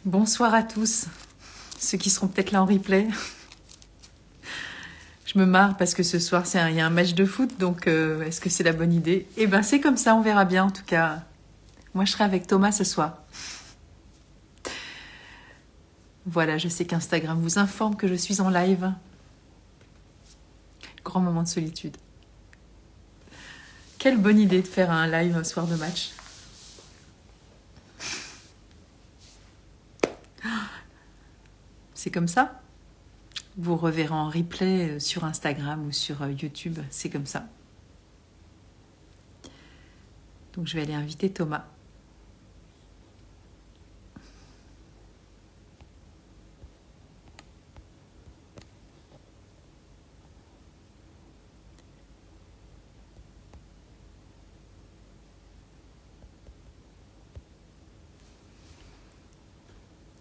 Bonsoir à tous, ceux qui seront peut-être là en replay. Je me marre parce que ce soir, il y a un match de foot, donc est-ce que c'est la bonne idée? Eh ben, c'est comme ça, on verra bien en tout cas. Moi, je serai avec Thomas ce soir. Voilà, je sais qu'Instagram vous informe que je suis en live. Grand moment de solitude. Quelle bonne idée de faire un live un soir de match. C'est comme ça. Vous reverrez en replay sur Instagram ou sur YouTube, c'est comme ça. Donc je vais aller inviter Thomas.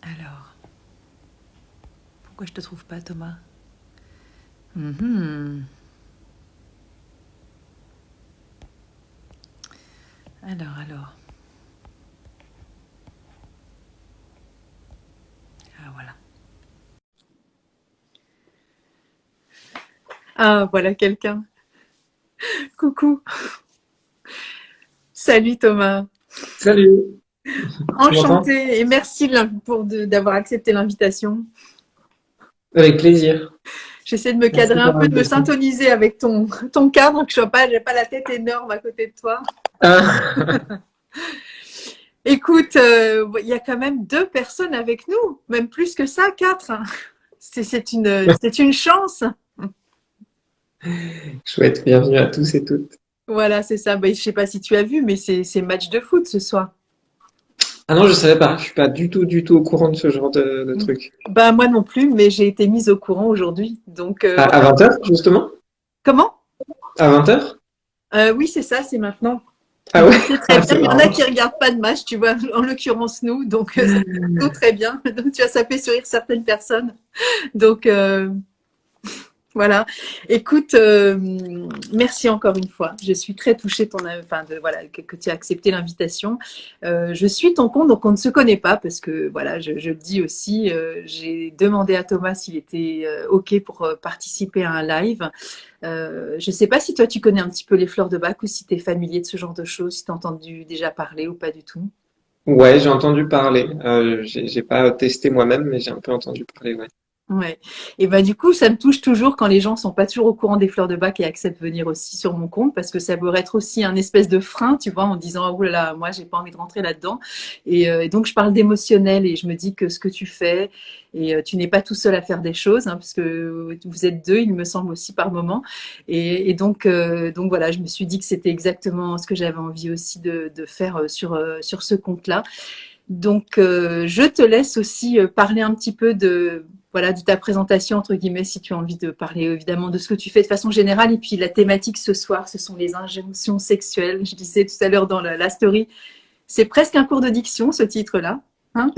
Alors, pourquoi je te trouve pas, Thomas? Alors. Ah, voilà. Ah, voilà quelqu'un. Coucou. Salut Thomas. Salut, tu m'entends? Enchantée et merci d'avoir accepté l'invitation. Avec plaisir. J'essaie de me Merci cadrer un pour peu, de me l'invitation. syntoniser avec ton cadre, que je sois pas, j'ai pas la tête énorme à côté de toi. Ah, Écoute, il y a quand même 2 personnes avec nous, même plus que ça, 4. C'est une chance. chouette, bienvenue à tous et toutes. Voilà, c'est ça. Je sais pas si tu as vu, mais c'est match de foot ce soir. Ah non, je savais pas, je suis pas du tout au courant de ce genre de truc. Bah moi non plus, mais j'ai été mise au courant aujourd'hui. Donc À voilà. 20h, justement? Comment? À 20h? Oui, c'est ça, c'est maintenant. Ah Donc ouais? c'est très Ah, bien. c'est Il y en a marrant. qui regardent pas de match, tu vois, en l'occurrence nous, donc ça c'est plutôt très bien. Donc tu vois, ça fait sourire certaines personnes. Donc voilà. Écoute, merci encore une fois. Je suis très touchée voilà, que tu aies accepté l'invitation. Je suis ton compte, donc on ne se connaît pas parce que voilà, je le dis aussi. J'ai demandé à Thomas s'il était ok pour participer à un live. Je ne sais pas si toi tu connais un petit peu les fleurs de bac ou si tu es familier de ce genre de choses, si tu as entendu déjà parler ou pas du tout. Ouais, j'ai entendu parler. J'ai pas testé moi-même, mais j'ai un peu entendu parler, ouais. Ouais. Et bah du coup, ça me touche toujours quand les gens sont pas toujours au courant des fleurs de bac et acceptent de venir aussi sur mon compte parce que ça pourrait être aussi un espèce de frein, tu vois, en disant oh là là, moi j'ai pas envie de rentrer là-dedans. Et donc je parle d'émotionnel et je me dis que ce que tu fais et tu n'es pas tout seul à faire des choses, hein, parce que vous êtes 2, il me semble aussi par moment. Et donc voilà, je me suis dit que c'était exactement ce que j'avais envie aussi de faire sur ce compte-là. Donc, je te laisse aussi parler un petit peu de, voilà, de ta présentation, entre guillemets, si tu as envie de parler évidemment de ce que tu fais de façon générale. Et puis, la thématique ce soir, ce sont les injonctions sexuelles. Je disais tout à l'heure dans la story, c'est presque un cours de diction, ce titre-là. Hein.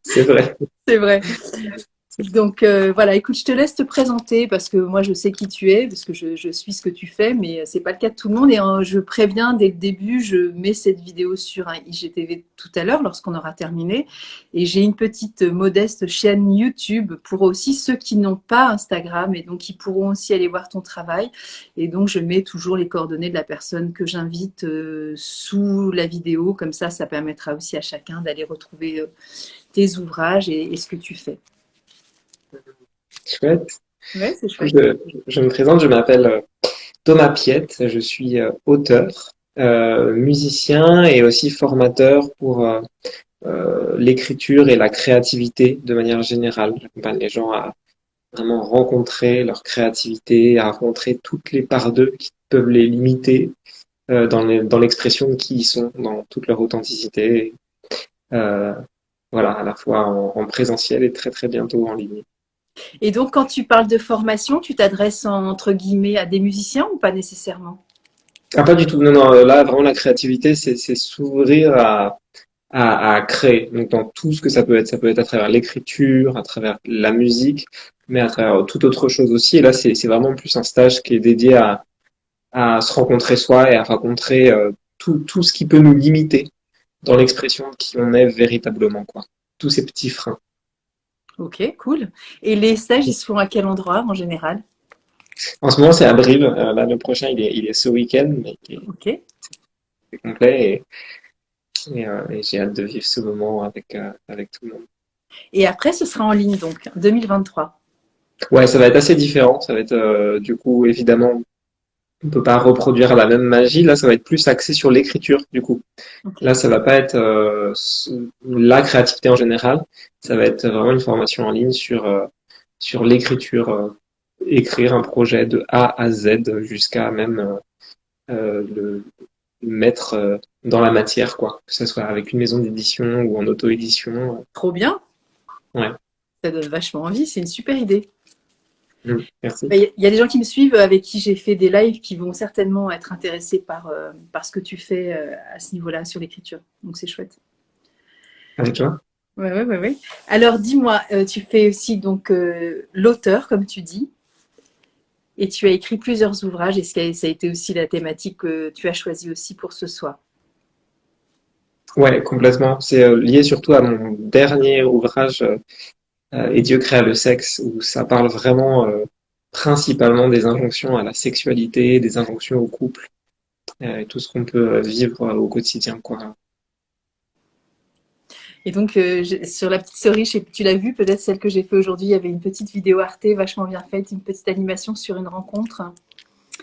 C'est vrai. C'est vrai. Donc voilà, écoute, je te laisse te présenter parce que moi je sais qui tu es, parce que je suis ce que tu fais, mais c'est pas le cas de tout le monde. Et je préviens dès le début, je mets cette vidéo sur un IGTV tout à l'heure lorsqu'on aura terminé. Et j'ai une petite modeste chaîne YouTube pour aussi ceux qui n'ont pas Instagram et donc qui pourront aussi aller voir ton travail. Et donc je mets toujours les coordonnées de la personne que j'invite sous la vidéo, comme ça permettra aussi à chacun d'aller retrouver tes ouvrages et ce que tu fais. Chouette. Ouais, c'est Du coup, chouette. je me présente, je m'appelle Thomas Piette, je suis auteur, musicien et aussi formateur pour l'écriture et la créativité de manière générale. J'accompagne les gens à vraiment rencontrer leur créativité, à rencontrer toutes les parts d'eux qui peuvent les limiter dans l'expression de qui ils sont, dans toute leur authenticité. Euh, voilà, à la fois en présentiel et très très bientôt en ligne. Et donc, quand tu parles de formation, tu t'adresses entre guillemets à des musiciens ou pas nécessairement? Ah, pas du tout. Non, non, là, vraiment, la créativité, c'est s'ouvrir à créer. Donc, dans tout ce que ça peut être. Ça peut être à travers l'écriture, à travers la musique, mais à travers toute autre chose aussi. Et là, c'est vraiment plus un stage qui est dédié à se rencontrer soi et à rencontrer tout ce qui peut nous limiter. dans l'expression de qui on est véritablement, quoi. Tous ces petits freins. Ok, cool. Et les stages, ils se font à quel endroit en général? En ce moment, c'est à Brive. Là, le prochain, il est ce week-end, mais Ok. c'est complet et j'ai hâte de vivre ce moment avec tout le monde. Et après, ce sera en ligne, donc, 2023. Ouais, ça va être assez différent. Ça va être, du coup, évidemment, on peut pas reproduire la même magie. Là, ça va être plus axé sur l'écriture, du coup. Ok. Là, ça va pas être la créativité en général. Ça va être vraiment une formation en ligne sur l'écriture, écrire un projet de A à Z jusqu'à même le mettre dans la matière, quoi. Que ce soit avec une maison d'édition ou en auto-édition. Trop bien. Ouais. Ça donne vachement envie. C'est une super idée. Merci. Bah, il y a des gens qui me suivent avec qui j'ai fait des lives qui vont certainement être intéressés par ce que tu fais à ce niveau-là sur l'écriture. Donc c'est chouette. Avec toi? Ouais, ouais, ouais, ouais. Alors dis-moi, tu fais aussi donc l'auteur, comme tu dis, et tu as écrit plusieurs ouvrages. Est-ce que ça a été aussi la thématique que tu as choisie aussi pour ce soir? Ouais, complètement. C'est lié surtout à mon dernier ouvrage, Et Dieu créa le sexe, où ça parle vraiment principalement des injonctions à la sexualité, des injonctions au couple, et tout ce qu'on peut vivre au quotidien, quoi. Et donc sur la petite story, je sais, tu l'as vue peut-être celle que j'ai fait aujourd'hui. Il y avait une petite vidéo Arte vachement bien faite, une petite animation sur une rencontre.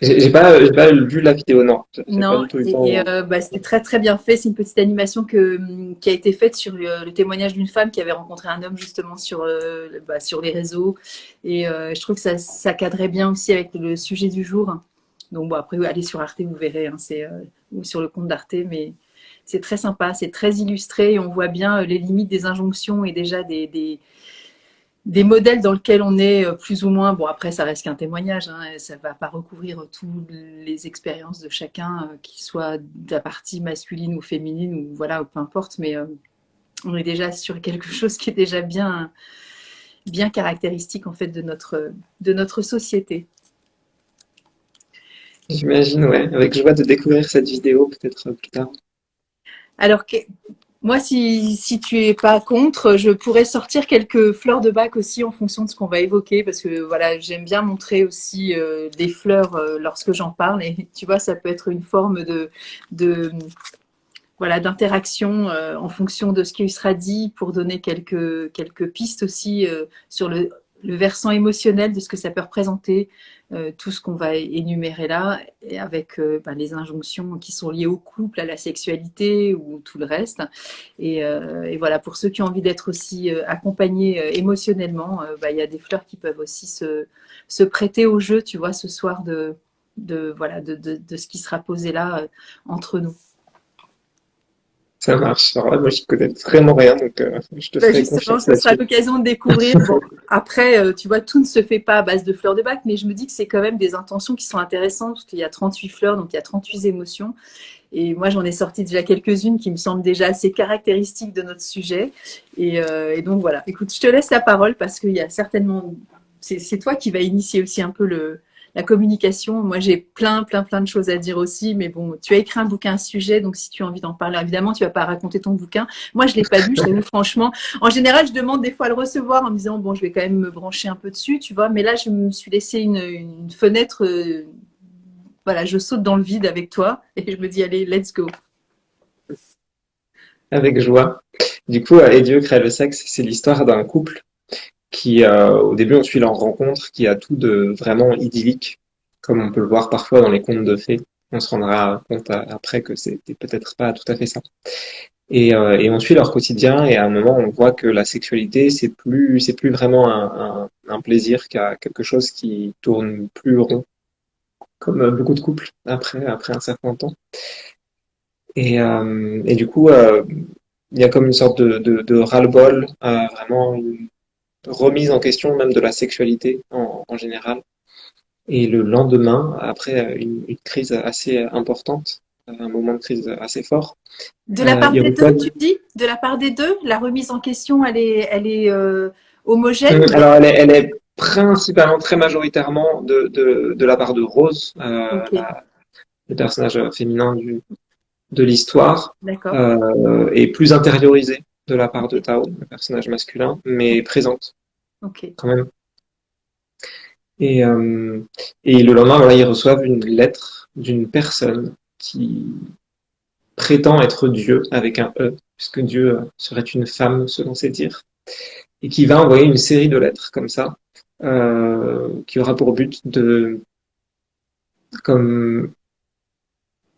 J'ai pas vu la vidéo, non. J'ai pas Non, du tout eu le temps. bah, c'était très très bien fait. C'est une petite animation qui a été faite sur le témoignage d'une femme qui avait rencontré un homme justement sur les réseaux. Et je trouve que ça cadrait bien aussi avec le sujet du jour. Donc bon, après, allez sur Arte, vous verrez, hein, ou sur le compte d'Arte, mais c'est très sympa, c'est très illustré et on voit bien les limites des injonctions et déjà des modèles dans lesquels on est plus ou moins, bon après ça reste qu'un témoignage, hein, ça ne va pas recouvrir toutes les expériences de chacun, qu'ils soient de la partie masculine ou féminine, ou voilà, peu importe, mais on est déjà sur quelque chose qui est déjà bien caractéristique en fait de notre société. J'imagine, ouais. Avec joie de découvrir cette vidéo peut-être plus tard. Alors que, moi, si tu es pas contre, je pourrais sortir quelques fleurs de bac aussi en fonction de ce qu'on va évoquer, parce que voilà, j'aime bien montrer aussi des fleurs lorsque j'en parle, et tu vois, ça peut être une forme de voilà d'interaction en fonction de ce qui sera dit pour donner quelques pistes aussi sur le versant émotionnel de ce que ça peut représenter, tout ce qu'on va énumérer là, et avec les injonctions qui sont liées au couple, à la sexualité ou tout le reste. Et voilà, pour ceux qui ont envie d'être aussi accompagnés émotionnellement, il y a des fleurs qui peuvent aussi se prêter au jeu, tu vois, ce soir voilà, de ce qui sera posé là entre nous. Ça marche. Alors là, moi, j'y connais vraiment rien, donc je te Bah, ferai justement, confiance ce sera là-dessus. l'occasion de découvrir. Bon, après, tu vois, tout ne se fait pas à base de fleurs de bac, mais je me dis que c'est quand même des intentions qui sont intéressantes, parce qu'il y a 38 fleurs, donc il y a 38 émotions. Et moi, j'en ai sorti déjà quelques-unes qui me semblent déjà assez caractéristiques de notre sujet. Et donc voilà. Écoute, je te laisse la parole parce qu'il y a certainement, c'est toi qui va initier aussi un peu la communication. Moi, j'ai plein de choses à dire aussi, mais bon, tu as écrit un bouquin à ce sujet, donc si tu as envie d'en parler, évidemment, tu vas pas raconter ton bouquin. Moi, je l'ai pas lu, je t'avoue franchement. En général, je demande des fois à le recevoir en me disant, bon, je vais quand même me brancher un peu dessus, tu vois, mais là, je me suis laissé une fenêtre, voilà, je saute dans le vide avec toi et je me dis, allez, let's go. Avec joie. Du coup, Et Dieu créa le sexe, c'est l'histoire d'un couple qui, au début, on suit leur rencontre, qui a tout de vraiment idyllique, comme on peut le voir parfois dans les contes de fées. On se rendra compte après que c'était peut-être pas tout à fait ça. Et on suit leur quotidien, et à un moment, on voit que la sexualité, c'est plus vraiment un plaisir, qu'à quelque chose qui tourne plus rond, comme beaucoup de couples après un certain temps. Et du coup, il y a comme une sorte de ras-le-bol, vraiment une remise en question même de la sexualité en général. Et le lendemain, après une crise assez importante, un moment de crise assez fort, De la part ils des deux, tu reprennent. dis? De la part des deux, la remise en question, elle est homogène ou Alors, elle est principalement, très majoritairement de la part de Rose, Ok, le personnage féminin de l'histoire D'accord. est plus intériorisée de la part de Tao, le personnage masculin, mais présente Ok. quand même. Et, euh, et le lendemain, voilà, ils reçoivent une lettre d'une personne qui prétend être Dieu avec un E, puisque Dieu serait une femme selon ses dires, et qui va envoyer une série de lettres comme ça, qui aura pour but de comme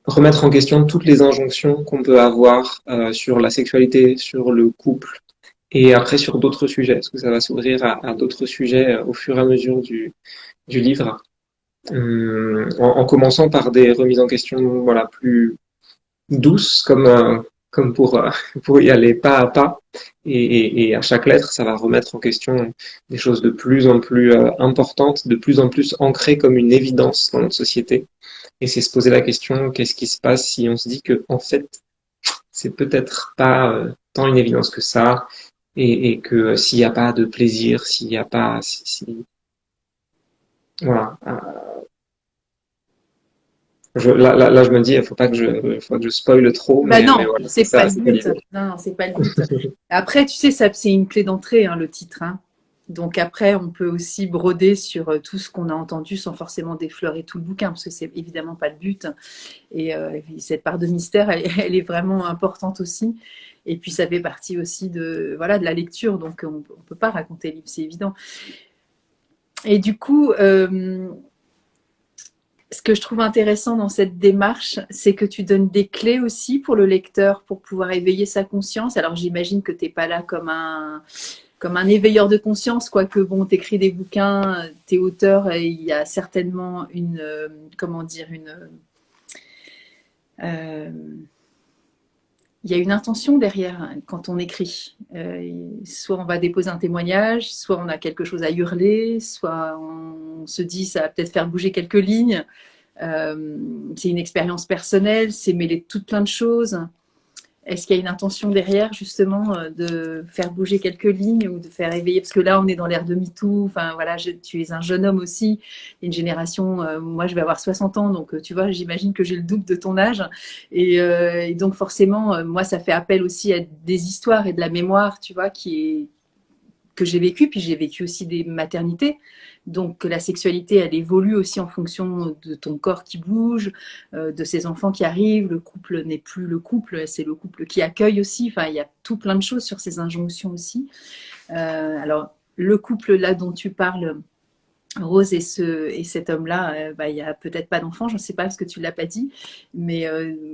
remettre en question toutes les injonctions qu'on peut avoir sur la sexualité, sur le couple, et après sur d'autres sujets, parce que ça va s'ouvrir à d'autres sujets au fur et à mesure du livre, en commençant par des remises en question voilà, plus douces, comme pour y aller pas à pas, et à chaque lettre, ça va remettre en question des choses de plus en plus importantes, de plus en plus ancrées comme une évidence dans notre société. Et c'est se poser la question, qu'est-ce qui se passe si on se dit que, en fait, c'est peut-être pas tant une évidence que ça, et que s'il n'y a pas de plaisir, s'il n'y a pas, voilà. Là, je me dis, faut pas que je spoile trop, Bah mais non, voilà, c'est pas le c'est ça but. l'idée. Non, non, c'est pas le but. Après, tu sais, ça, c'est une clé d'entrée, hein, le titre, hein. Donc après, on peut aussi broder sur tout ce qu'on a entendu sans forcément déflorer tout le bouquin, parce que c'est évidemment pas le but. Et cette part de mystère, elle est vraiment importante aussi. Et puis ça fait partie aussi de, voilà, de la lecture, donc on ne peut pas raconter le livre, c'est évident. Et du coup, ce que je trouve intéressant dans cette démarche, c'est que tu donnes des clés aussi pour le lecteur pour pouvoir éveiller sa conscience. Alors j'imagine que tu n'es pas là comme un éveilleur de conscience, quoique bon, tu écris des bouquins, tu es auteur, et il y a certainement une, comment dire, euh, il y a une intention derrière hein, quand on écrit. Soit on va déposer un témoignage, soit on a quelque chose à hurler, soit on se dit ça va peut-être faire bouger quelques lignes. C'est une expérience personnelle, c'est mêler tout plein de choses. Est-ce qu'il y a une intention derrière, justement, de faire bouger quelques lignes ou de faire éveiller? Parce que là, on est dans l'ère de MeToo. Enfin, voilà, tu es un jeune homme aussi. Une génération, moi, je vais avoir 60 ans, donc tu vois, j'imagine que j'ai le double de ton âge. Et donc, forcément, moi, ça fait appel aussi à des histoires et de la mémoire, tu vois, que j'ai vécu, puis j'ai vécu aussi des maternités. Donc la sexualité, elle évolue aussi en fonction de ton corps qui bouge, de ces enfants qui arrivent. Le couple n'est plus le couple, c'est le couple qui accueille aussi. Enfin, il y a tout plein de choses sur ces injonctions aussi. Alors le couple là dont tu parles, Rose et cet homme-là, bah, il y a peut-être pas d'enfant, je ne sais pas parce que tu l'as pas dit, mais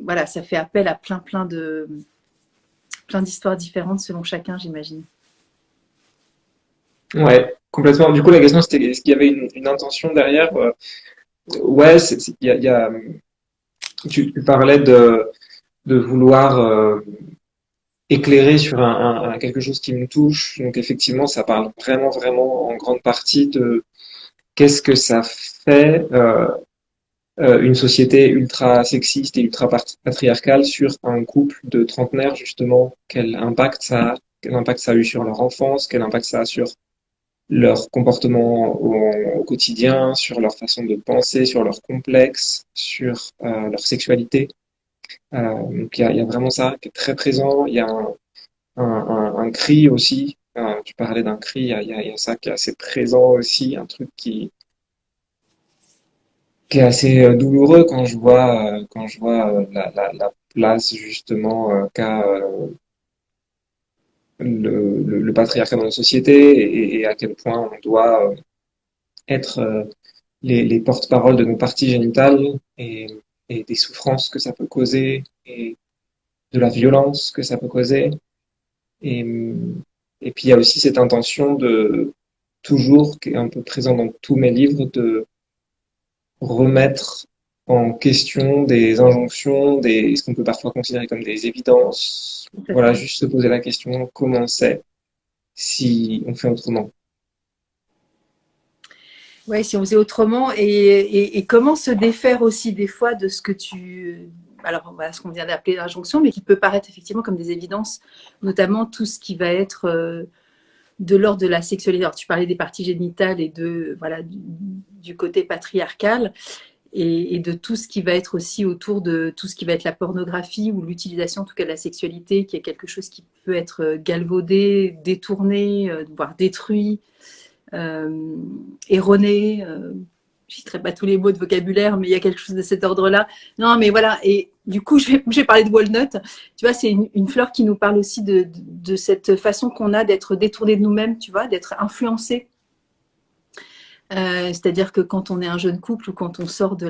voilà, ça fait appel à plein d'histoires différentes selon chacun, j'imagine. Ouais, complètement. Du coup, la question, c'était est-ce qu'il y avait une intention derrière? Ouais, tu parlais de vouloir éclairer sur quelque chose qui me touche. Donc, effectivement, ça parle vraiment, vraiment en grande partie de qu'est-ce que ça fait une société ultra sexiste et ultra patriarcale sur un couple de trentenaires, justement. Quel impact ça a eu sur leur enfance, quel impact ça a sur leur comportement au quotidien, sur leur façon de penser, sur leurs complexes, sur leur sexualité. Donc il y a vraiment ça qui est très présent. Il y a un cri aussi. Tu parlais d'un cri, il y a ça qui est assez présent aussi, un truc qui est assez douloureux quand je vois la place justement qu'a le patriarcat dans la société et à quel point on doit être les porte-paroles de nos parties génitales et des souffrances que ça peut causer et de la violence que ça peut causer. Et, et puis il y a aussi cette intention de toujours, qui est un peu présent dans tous mes livres, de remettre en question des injonctions, ce qu'on peut parfois considérer comme des évidences. Tout à Voilà, fait. juste se poser la question, comment c'est si on fait autrement? Ouais, si on faisait autrement et comment se défaire aussi des fois de ce que tu alors voilà, ce qu'on vient d'appeler l'injonction, mais qui peut paraître effectivement comme des évidences, notamment tout ce qui va être de l'ordre de la sexualité. Alors tu parlais des parties génitales et de voilà du côté patriarcal. et de tout ce qui va être aussi autour de tout ce qui va être la pornographie ou l'utilisation en tout cas de la sexualité, qui est quelque chose qui peut être galvaudé, détourné, voire détruit, euh, erroné. Je ne citerai pas tous les mots de vocabulaire, mais il y a quelque chose de cet ordre-là. Non, mais voilà. Et du coup, je vais parler de walnut. Tu vois, c'est une fleur qui nous parle aussi de cette façon qu'on a d'être détourné de nous-mêmes, tu vois, d'être influencé. C'est-à-dire que quand on est un jeune couple ou quand on sort de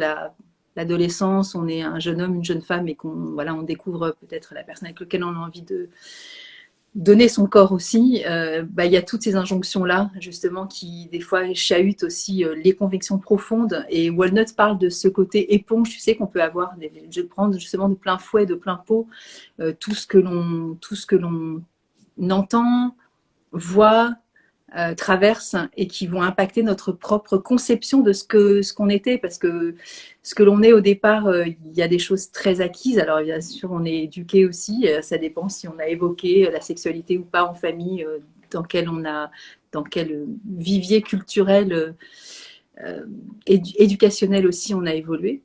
l'adolescence, on est un jeune homme, une jeune femme et on découvre peut-être la personne avec laquelle on a envie de donner son corps aussi, il y a toutes ces injonctions-là, justement, qui des fois chahutent aussi les convictions profondes. Et Walnut parle de ce côté éponge, tu sais, qu'on peut avoir, de prendre justement de plein fouet, de plein pot, tout ce que l'on entend, voit, traversent et qui vont impacter notre propre conception de ce qu'on était, parce que ce que l'on est au départ, il y a des choses très acquises. Alors bien sûr, on est éduqué aussi, ça dépend si on a évoqué la sexualité ou pas en famille, dans quel vivier culturel, éducationnel aussi on a évolué.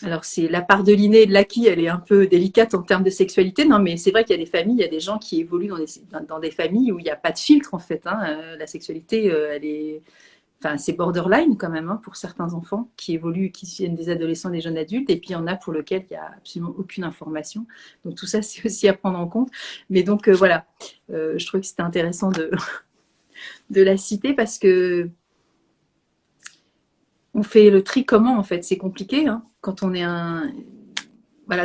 Alors, c'est la part de l'inné et de l'acquis, elle est un peu délicate en termes de sexualité. Non, mais c'est vrai qu'il y a des familles, il y a des gens qui évoluent dans des familles où il n'y a pas de filtre, en fait. La sexualité, c'est borderline quand même pour certains enfants qui évoluent, qui viennent des adolescents, des jeunes adultes. Et puis, il y en a pour lesquels il n'y a absolument aucune information. Donc, tout ça, c'est aussi à prendre en compte. Mais donc, voilà, je trouvais que c'était intéressant de la citer parce que on fait le tri comment, en fait. C'est compliqué, quand on est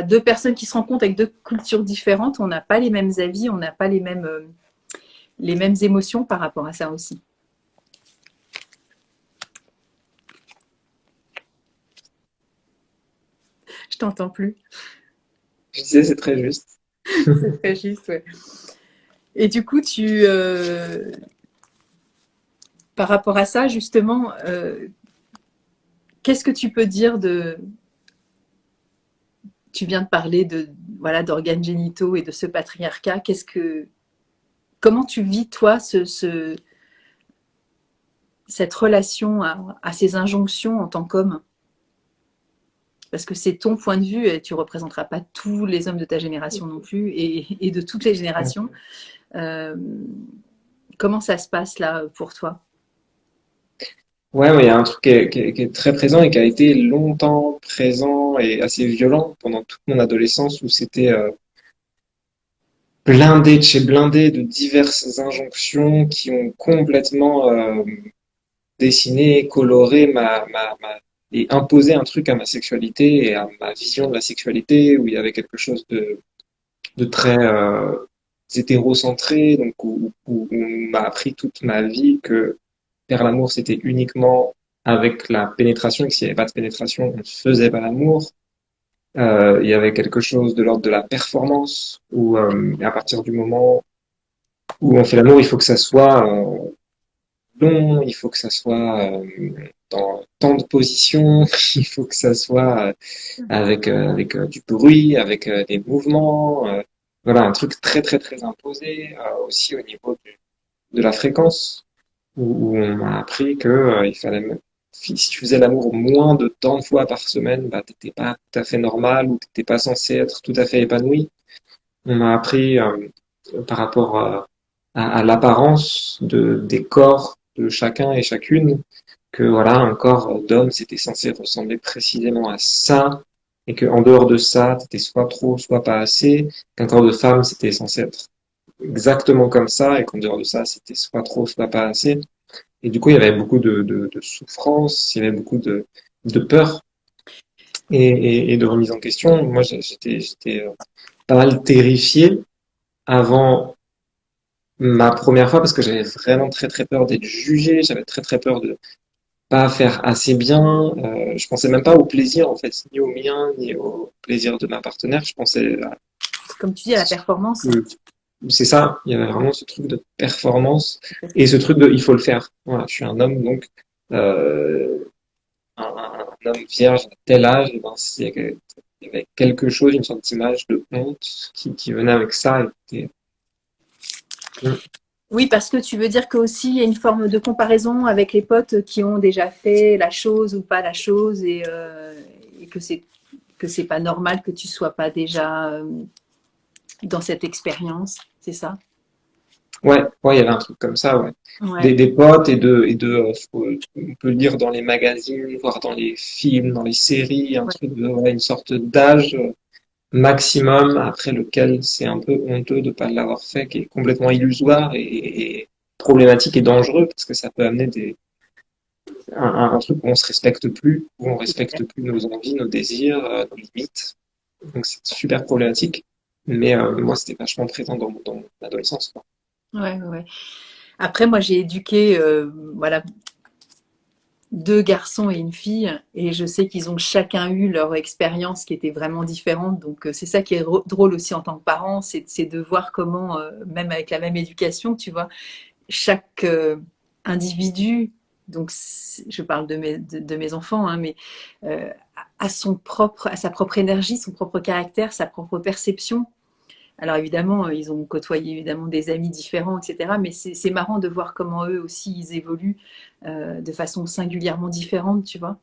deux personnes qui se rencontrent avec deux cultures différentes, on n'a pas les mêmes avis, on n'a pas les mêmes émotions par rapport à ça aussi. Je t'entends plus. Je disais, c'est très juste. C'est très juste, ouais. Et du coup, par rapport à ça, justement, qu'est-ce que tu peux dire tu viens de parler d'organes génitaux et de ce patriarcat. Comment tu vis, toi, cette relation à ces injonctions en tant qu'homme? Parce que c'est ton point de vue et tu ne représenteras pas tous les hommes de ta génération non plus et de toutes les générations. Euh, Comment ça se passe là pour toi? Ouais, il y a un truc qui est très présent et qui a été longtemps présent et assez violent pendant toute mon adolescence où c'était blindé de chez blindé de diverses injonctions qui ont complètement dessiné, coloré et imposé un truc à ma sexualité et à ma vision de la sexualité où il y avait quelque chose de très hétérocentré, donc où on m'a appris toute ma vie que faire l'amour c'était uniquement avec la pénétration et que s'il n'y avait pas de pénétration, on ne faisait pas l'amour. Il y avait quelque chose de l'ordre de la performance où à partir du moment où on fait l'amour, il faut que ça soit long, il faut que ça soit dans tant de positions, il faut que ça soit avec du bruit, avec des mouvements, voilà, un truc très très très imposé aussi au niveau de la fréquence où on m'a appris que il fallait si tu faisais l'amour moins de tant de fois par semaine, bah t'étais pas tout à fait normal ou t'étais pas censé être tout à fait épanoui. On m'a appris par rapport à l'apparence des corps de chacun et chacune, que voilà, un corps d'homme, c'était censé ressembler précisément à ça, et que en dehors de ça, c'était soit trop, soit pas assez, qu'un corps de femme, c'était censé être exactement comme ça, et qu'en dehors de ça, c'était soit trop, soit pas assez. Et du coup, il y avait beaucoup de souffrance, il y avait beaucoup de peur et de remise en question. Moi, j'étais pas mal terrifié avant ma première fois parce que j'avais vraiment très très peur d'être jugé, j'avais très très peur de pas faire assez bien. Je pensais même pas au plaisir en fait, ni au mien ni au plaisir de ma partenaire. Je pensais à Comme tu dis, à la performance. que c'est ça. Il y avait vraiment ce truc de performance et ce truc de il faut le faire. Voilà, je suis un homme donc euh, un homme vierge à tel âge. Et ben, il y avait quelque chose, une sorte d'image de honte qui venait avec ça. Et, Oui, parce que tu veux dire qu'aussi il y a une forme de comparaison avec les potes qui ont déjà fait la chose ou pas la chose et que c'est pas normal que tu sois pas déjà dans cette expérience, c'est ça? Ouais, ouais, il y avait un truc comme ça, ouais. Ouais, Des potes on peut lire dans les magazines, voir dans les films, dans les séries, un ouais, truc de, ouais, une sorte d'âge maximum après lequel c'est un peu honteux de pas l'avoir fait, qui est complètement illusoire et problématique et dangereux parce que ça peut amener un truc où on se respecte plus, où on c'est clair. respecte plus nos envies, nos désirs, nos limites. Donc c'est super problématique. Mais moi, c'était vachement présent dans mon adolescence, quoi. Ouais, ouais, ouais. Après, moi, j'ai éduqué, voilà, deux garçons et une fille, et je sais qu'ils ont chacun eu leur expérience qui était vraiment différente. Donc, c'est ça qui est drôle aussi en tant que parent, c'est de voir comment, même avec la même éducation, tu vois, chaque individu, donc je parle de mes enfants, hein, mais à sa propre énergie, son propre caractère, sa propre perception. Alors évidemment, ils ont côtoyé évidemment des amis différents, etc. Mais c'est marrant de voir comment eux aussi ils évoluent de façon singulièrement différente, tu vois.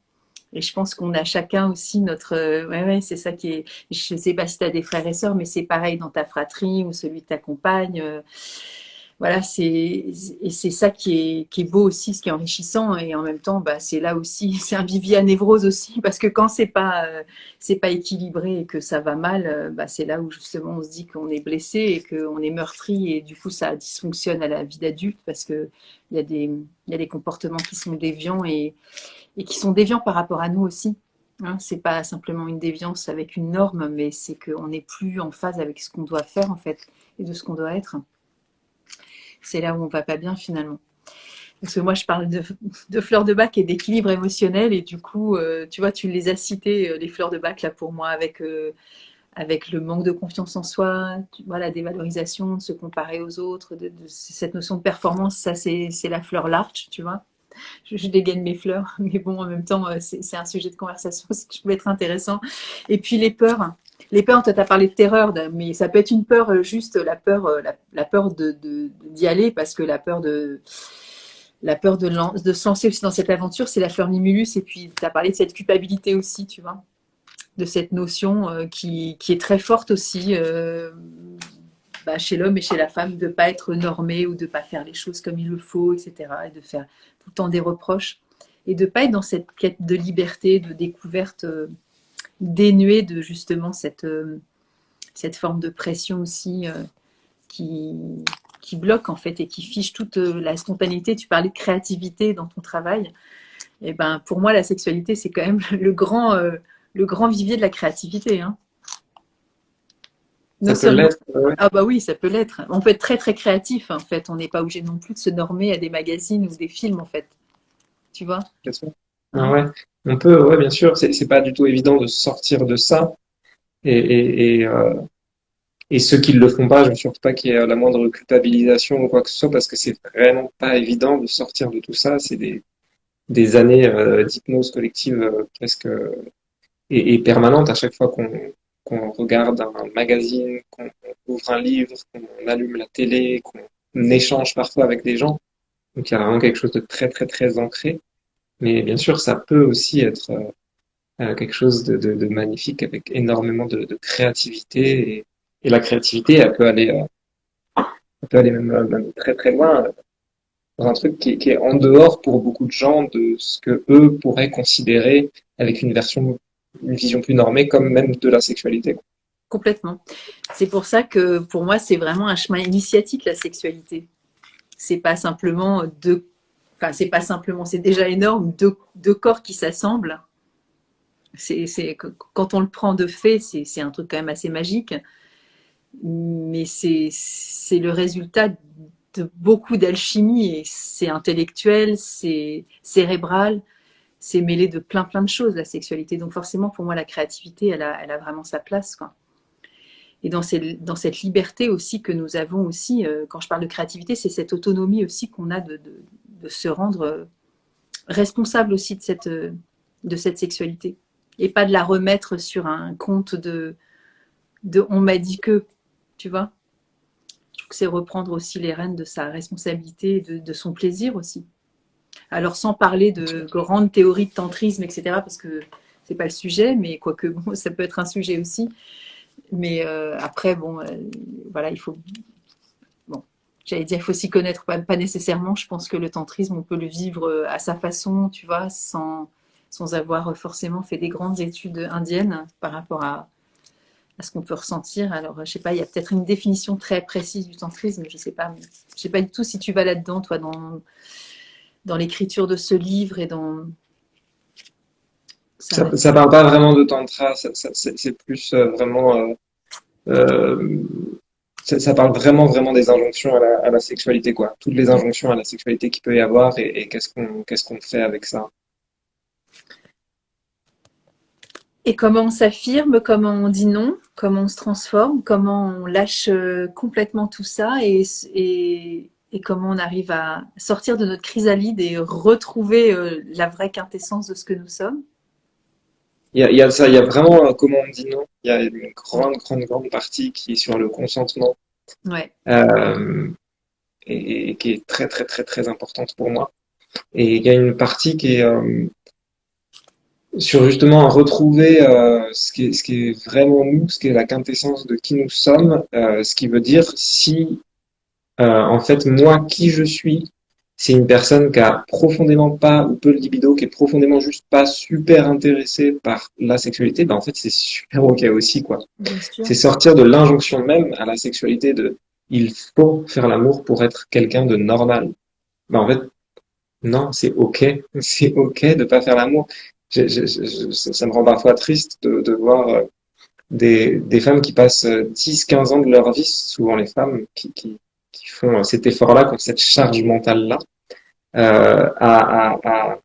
Et je pense qu'on a chacun aussi notre. Ouais, ouais, c'est ça qui est. Je ne sais pas si tu as des frères et sœurs, mais c'est pareil dans ta fratrie ou celui de ta compagne. Voilà, et c'est ça qui est beau aussi, ce qui est enrichissant. Et en même temps, bah, c'est là aussi, c'est un vivier à névrose aussi, parce que quand c'est pas équilibré et que ça va mal, bah, c'est là où justement on se dit qu'on est blessé et qu'on est meurtri. Et du coup, ça dysfonctionne à la vie d'adulte parce que il y a des comportements qui sont déviants et qui sont déviants par rapport à nous aussi. Hein, c'est pas simplement une déviance avec une norme, mais c'est qu'on n'est plus en phase avec ce qu'on doit faire en fait et de ce qu'on doit être. C'est là où on va pas bien finalement. Parce que moi, je parle de fleurs de bac et d'équilibre émotionnel, et du coup, tu vois, tu les as citées, les fleurs de bac là pour moi, avec le manque de confiance en soi, vois, la dévalorisation, de se comparer aux autres, de cette notion de performance, ça c'est la fleur large, tu vois. Je dégaine mes fleurs, mais bon, en même temps, c'est un sujet de conversation qui peut être intéressant. Et puis les peurs. Les peurs, toi, tu as parlé de terreur, mais ça peut être une peur, juste la peur, la peur d'y aller, parce que la peur de se lancer aussi dans cette aventure, c'est la fleur Mimulus. Et puis, tu as parlé de cette culpabilité aussi, tu vois, de cette notion qui est très forte aussi bah, chez l'homme et chez la femme, de ne pas être normé ou de ne pas faire les choses comme il le faut, etc. Et de faire tout le temps des reproches. Et de ne pas être dans cette quête de liberté, de découverte dénuée de justement cette forme de pression aussi qui, qui bloque en fait et qui fiche toute la spontanéité. Tu parlais de créativité dans ton travail. Et ben pour moi, la sexualité, c'est quand même le grand vivier de la créativité. Hein. Non Ça peut seulement. l'être, ouais, Ah bah oui, ça peut l'être. On peut être très très créatif en fait. On n'est pas obligé non plus de se normer à des magazines ou des films en fait. Tu vois? bien sûr. Ah Hein. ouais, on peut, ouais, bien sûr, c'est pas du tout évident de sortir de ça. Et, et, et, euh, et ceux qui ne le font pas, je ne suis pas qu'il y ait la moindre culpabilisation ou quoi que ce soit, parce que c'est vraiment pas évident de sortir de tout ça. C'est des années d'hypnose collective presque et permanente à chaque fois qu'on regarde un magazine, qu'on ouvre un livre, qu'on allume la télé, qu'on échange parfois avec des gens. Donc il y a vraiment quelque chose de très très très ancré. Mais bien sûr, ça peut aussi être quelque chose de magnifique avec énormément de créativité. Et la créativité, elle peut aller même, même très très loin dans un truc qui est en dehors pour beaucoup de gens de ce que eux pourraient considérer avec une vision plus normée, comme même de la sexualité, quoi. Complètement. C'est pour ça que pour moi, c'est vraiment un chemin initiatique la sexualité. C'est pas simplement deux. Enfin, c'est pas simplement, c'est déjà énorme, deux corps qui s'assemblent. Quand on le prend de fait, c'est un truc quand même assez magique. Mais c'est le résultat de beaucoup d'alchimie et c'est intellectuel, c'est cérébral, c'est mêlé de plein plein de choses la sexualité. Donc forcément pour moi la créativité elle a vraiment sa place quoi. Et dans cette liberté aussi que nous avons aussi, quand je parle de créativité, c'est cette autonomie aussi qu'on a de se rendre responsable aussi de cette sexualité et pas de la remettre sur un compte de on m'a dit que, tu vois. Je trouve que c'est reprendre aussi les rênes de sa responsabilité, de son plaisir aussi. Alors sans parler de grandes théories de tantrisme, etc., parce que c'est pas le sujet, mais quoique bon, ça peut être un sujet aussi. Mais après, bon, voilà, il faut, bon, j'allais dire, il faut s'y connaître, pas nécessairement. Je pense que le tantrisme, on peut le vivre à sa façon, tu vois, sans avoir forcément fait des grandes études indiennes par rapport à ce qu'on peut ressentir. Alors, je sais pas, il y a peut-être une définition très précise du tantrisme, je sais pas, mais je sais pas du tout si tu vas là-dedans, toi, dans l'écriture de ce livre et dans ça. Ça parle pas vraiment de tantra, c'est plus vraiment euh, ça parle vraiment des injonctions à la sexualité, quoi. Toutes les injonctions à la sexualité qu'il peut y avoir et qu'est-ce qu'on fait avec ça. Et comment on s'affirme, comment on dit non, comment on se transforme, comment on lâche complètement tout ça et comment on arrive à sortir de notre chrysalide et retrouver la vraie quintessence de ce que nous sommes. Il y a ça, il y a vraiment comment on dit non. Il y a une grande partie qui est sur le consentement Ouais, euh, et qui est très importante pour moi. Et il y a une partie qui est sur justement retrouver ce qui est vraiment nous, ce qui est la quintessence de qui nous sommes, ce qui veut dire si en fait moi qui je suis, c'est une personne qui a profondément pas ou peu de libido, qui est profondément juste pas super intéressée par la sexualité, ben en fait c'est super ok aussi quoi. bien sûr. C'est sortir de l'injonction même à la sexualité de il faut faire l'amour pour être quelqu'un de normal. Ben en fait non, c'est ok de pas faire l'amour. Ça me rend parfois triste de voir des femmes qui passent 10, 15 ans de leur vie, souvent les femmes qui font cet effort-là, qui ont cette charge mentale-là, à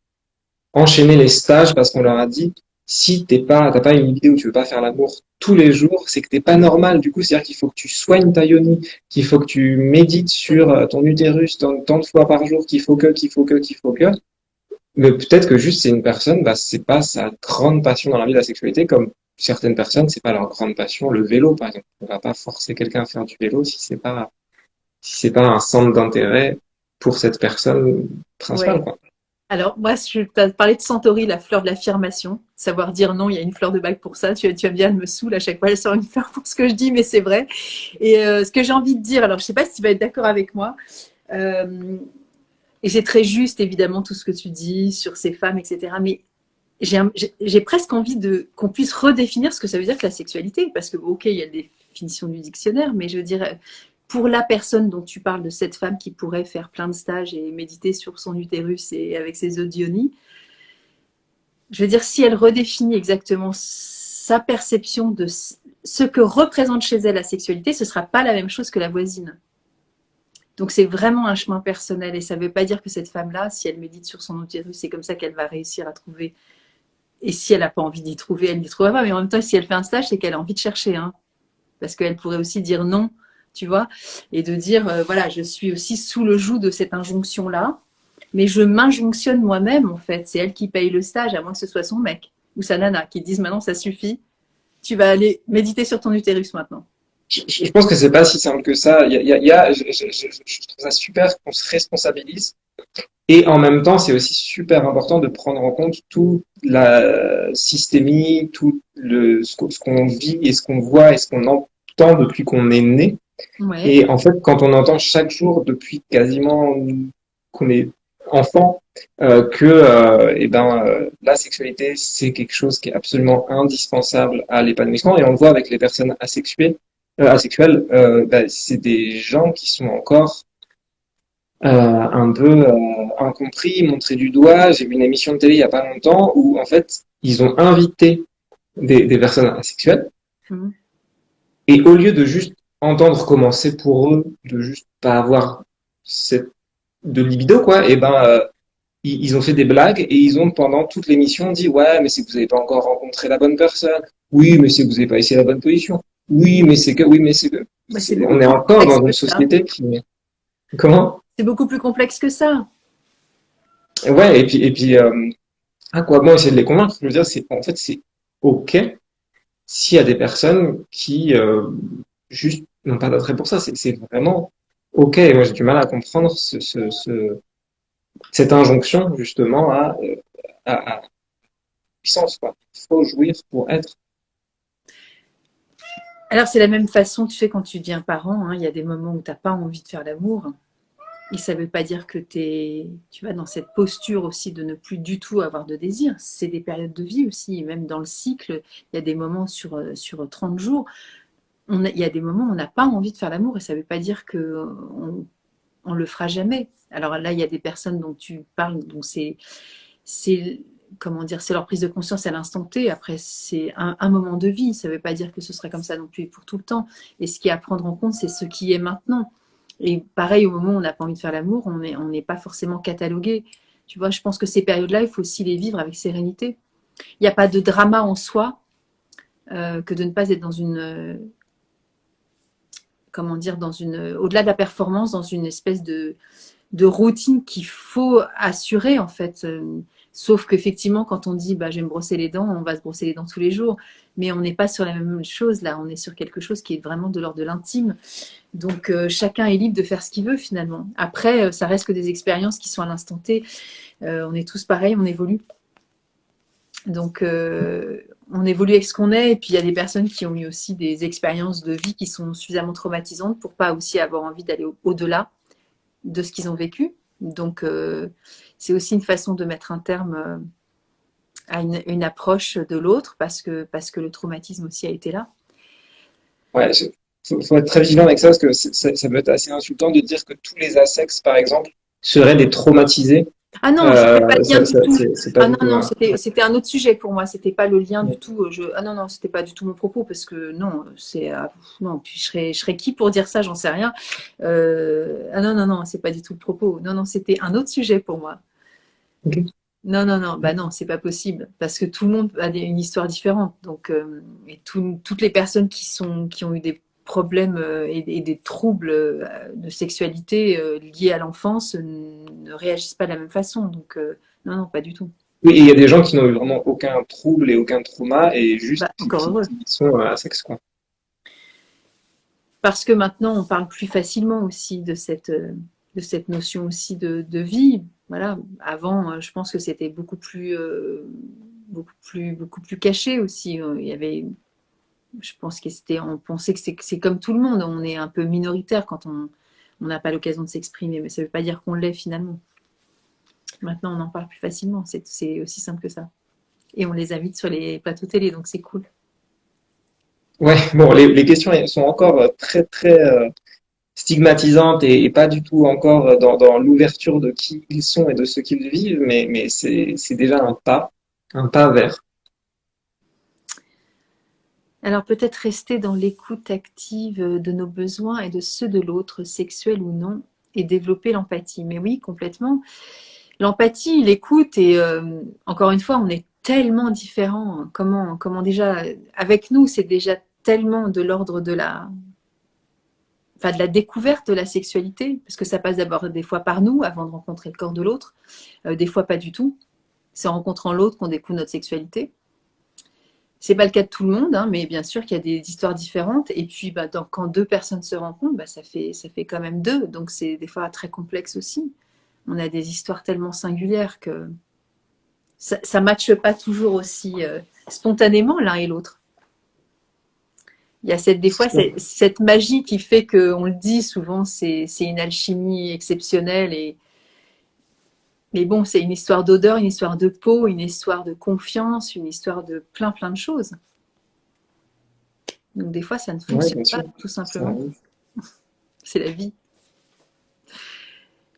enchaîner les stages parce qu'on leur a dit si t'as pas une idée où tu veux pas faire l'amour tous les jours, c'est que t'es pas normal. Du coup, c'est-à-dire qu'il faut que tu soignes ta yoni, qu'il faut que tu médites sur ton utérus tant de fois par jour, qu'il faut que. Mais peut-être que juste c'est une personne, bah, c'est pas sa grande passion dans la vie de la sexualité, comme certaines personnes, c'est pas leur grande passion, le vélo par exemple. On va pas forcer quelqu'un à faire du vélo si c'est pas un centre d'intérêt pour cette personne principale, Ouais. quoi. Alors, moi, tu as parlé de Centauri, la fleur de l'affirmation. Savoir dire non, il y a une fleur de bague pour ça. Tu aimes bien, elle me saoule à chaque fois, elle sort une fleur pour ce que je dis, mais c'est vrai. Et ce que j'ai envie de dire, alors je sais pas si tu vas être d'accord avec moi, euh, et c'est très juste, évidemment, tout ce que tu dis sur ces femmes, etc. Mais j'ai presque envie qu'on puisse redéfinir ce que ça veut dire que la sexualité. Parce que, ok, il y a des définitions du dictionnaire, mais je veux dire, pour la personne dont tu parles, de cette femme qui pourrait faire plein de stages et méditer sur son utérus et avec ses odionies, je veux dire, si elle redéfinit exactement sa perception de ce que représente chez elle la sexualité, ce ne sera pas la même chose que la voisine. Donc c'est vraiment un chemin personnel et ça ne veut pas dire que cette femme-là, si elle médite sur son utérus, c'est comme ça qu'elle va réussir à trouver. Et si elle n'a pas envie d'y trouver, elle n'y trouvera pas. Mais en même temps, si elle fait un stage, c'est qu'elle a envie de chercher. Hein. Parce qu'elle pourrait aussi dire non, tu vois, et de dire, voilà, je suis aussi sous le joug de cette injonction-là, mais je m'injonctionne moi-même, en fait. C'est elle qui paye le stage, à moins que ce soit son mec ou sa nana qui dise maintenant, ça suffit, tu vas aller méditer sur ton utérus maintenant. Je pense que c'est pas si simple que ça. Je trouve ça super qu'on se responsabilise. Et en même temps, c'est aussi super important de prendre en compte toute la systémie, ce qu'on vit et ce qu'on voit et ce qu'on entend depuis qu'on est né. Ouais, Et en fait, quand on entend chaque jour depuis quasiment qu'on est enfant que la sexualité c'est quelque chose qui est absolument indispensable à l'épanouissement et on le voit avec les personnes asexuelles, c'est des gens qui sont encore un peu incompris, montrés du doigt. J'ai vu une émission de télé il y a pas longtemps où en fait ils ont invité des personnes asexuelles mmh. et au lieu de juste entendre comment c'est pour eux de juste pas avoir cette de libido quoi, et ils ont fait des blagues et ils ont pendant toute l'émission dit ouais mais c'est que vous n'avez pas encore rencontré la bonne personne, oui mais c'est que vous n'avez pas essayé la bonne position, oui mais c'est que Bah, c'est beaucoup on est plus encore complexe dans une que ça. société qui comment C'est beaucoup plus complexe que ça. ouais et puis à quoi bon essayer de les convaincre, je veux dire c'est en fait c'est ok s'il y a des personnes qui juste n'ont pas d'attrait pour ça. C'est vraiment OK. Moi, j'ai du mal à comprendre cette injonction, justement, à puissance, quoi. Il faut jouir pour être. Alors, c'est la même façon, tu sais, quand tu deviens parent, hein, il y a des moments où tu n'as pas envie de faire l'amour. Et ça ne veut pas dire que tu vas dans cette posture aussi de ne plus du tout avoir de désir. C'est des périodes de vie aussi. Et même dans le cycle, il y a des moments sur 30 jours, il y a des moments où on n'a pas envie de faire l'amour. Et ça ne veut pas dire qu'on on le fera jamais. Alors là, il y a des personnes dont tu parles, dont c'est comment dire, c'est leur prise de conscience à l'instant T. Après, c'est un moment de vie. Ça ne veut pas dire que ce sera comme ça non plus pour tout le temps. Et ce qui est à prendre en compte, c'est ce qui est maintenant. Et pareil, au moment où on n'a pas envie de faire l'amour, on n'est pas forcément catalogué. Tu vois, je pense que ces périodes-là, il faut aussi les vivre avec sérénité. Il n'y a pas de drama en soi que de ne pas être dans une, comment dire, au-delà de la performance, dans une espèce de routine qu'il faut assurer en fait. Sauf qu'effectivement, quand on dit bah, je vais me brosser les dents, on va se brosser les dents tous les jours. Mais on n'est pas sur la même chose là, on est sur quelque chose qui est vraiment de l'ordre de l'intime. Donc chacun est libre de faire ce qu'il veut finalement. Après, ça reste que des expériences qui sont à l'instant T. On est tous pareils, on évolue. Donc on évolue avec ce qu'on est. Et puis il y a des personnes qui ont eu aussi des expériences de vie qui sont suffisamment traumatisantes pour pas aussi avoir envie d'aller au-delà de ce qu'ils ont vécu. Donc c'est aussi une façon de mettre un terme à une approche de l'autre parce que le traumatisme aussi a été là. Ouais, faut être très vigilant avec ça parce que ça peut être assez insultant de dire que tous les asexes, par exemple, seraient des traumatisés. Ah non, je ne fais pas le lien du tout. C'est pas Ah du non, tout non, un. c'était un autre sujet pour moi. C'était pas le lien du tout. Ah non, non, c'était pas du tout mon propos parce que non, non. Puis je serais qui pour dire ça, j'en sais rien. Ah non, non, non, c'est pas du tout le propos. Non, non, c'était un autre sujet pour moi. Ok. Non, non, non, bah non, c'est pas possible parce que tout le monde a une histoire différente. Donc, et toutes les personnes qui ont eu des problèmes et des troubles de sexualité liés à l'enfance ne réagissent pas de la même façon. Donc, non, non, pas du tout. Oui, et il y a des gens qui n'ont eu vraiment aucun trouble et aucun trauma et juste Bah, encore heureux. qui sont asexes, quoi. Parce que maintenant, on parle plus facilement aussi de cette notion aussi de vie. Voilà. Avant, je pense que c'était beaucoup plus caché aussi. Il y avait je pense on pensait que c'est comme tout le monde, on est un peu minoritaire quand on n'a pas l'occasion de s'exprimer, mais ça ne veut pas dire qu'on l'est finalement. Maintenant, on en parle plus facilement, c'est aussi simple que ça. Et on les invite sur les plateaux télé, donc c'est cool. Ouais, bon, les questions elles sont encore très, très stigmatisantes et pas du tout encore dans l'ouverture de qui ils sont et de ce qu'ils vivent, mais c'est déjà un pas vers. Alors peut-être rester dans l'écoute active de nos besoins et de ceux de l'autre, sexuel ou non, et développer l'empathie. Mais oui, complètement. L'empathie, l'écoute, et encore une fois, on est tellement différents. Comment déjà, avec nous, c'est déjà tellement de l'ordre de la découverte de la sexualité, parce que ça passe d'abord des fois par nous avant de rencontrer le corps de l'autre, des fois pas du tout. C'est en rencontrant l'autre qu'on découvre notre sexualité. C'est pas le cas de tout le monde, hein, mais bien sûr qu'il y a des histoires différentes. Et puis, bah, quand deux personnes se rencontrent, bah, ça fait quand même deux. Donc, c'est des fois très complexe aussi. On a des histoires tellement singulières que ça ne matche pas toujours aussi spontanément l'un et l'autre. Il y a des fois cette magie qui fait qu'on le dit souvent, c'est une alchimie exceptionnelle. Mais bon, c'est une histoire d'odeur, une histoire de peau, une histoire de confiance, une histoire de plein plein de choses. Donc des fois, ça ne Ouais, fonctionne bien pas, sûr. tout Ça simplement. arrive. C'est la vie.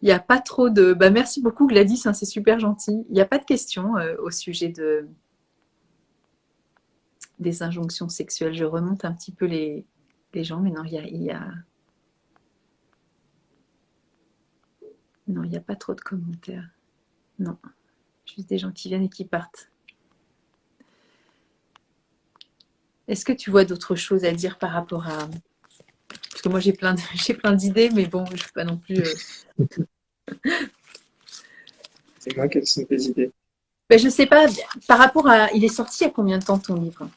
Il n'y a pas trop de... Bah, merci beaucoup Gladys, hein, c'est super gentil. Il n'y a pas de questions au sujet des injonctions sexuelles. Je remonte un petit peu les gens, mais non, non, il n'y a pas trop de commentaires. Non, juste des gens qui viennent et qui partent. Est-ce que tu vois d'autres choses à dire par rapport à... Parce que moi, j'ai plein d'idées, mais bon, je ne suis pas non plus... C'est moi quelles sont tes idées. Ben, je sais pas, par rapport à... Il est sorti il y a combien de temps ton livre?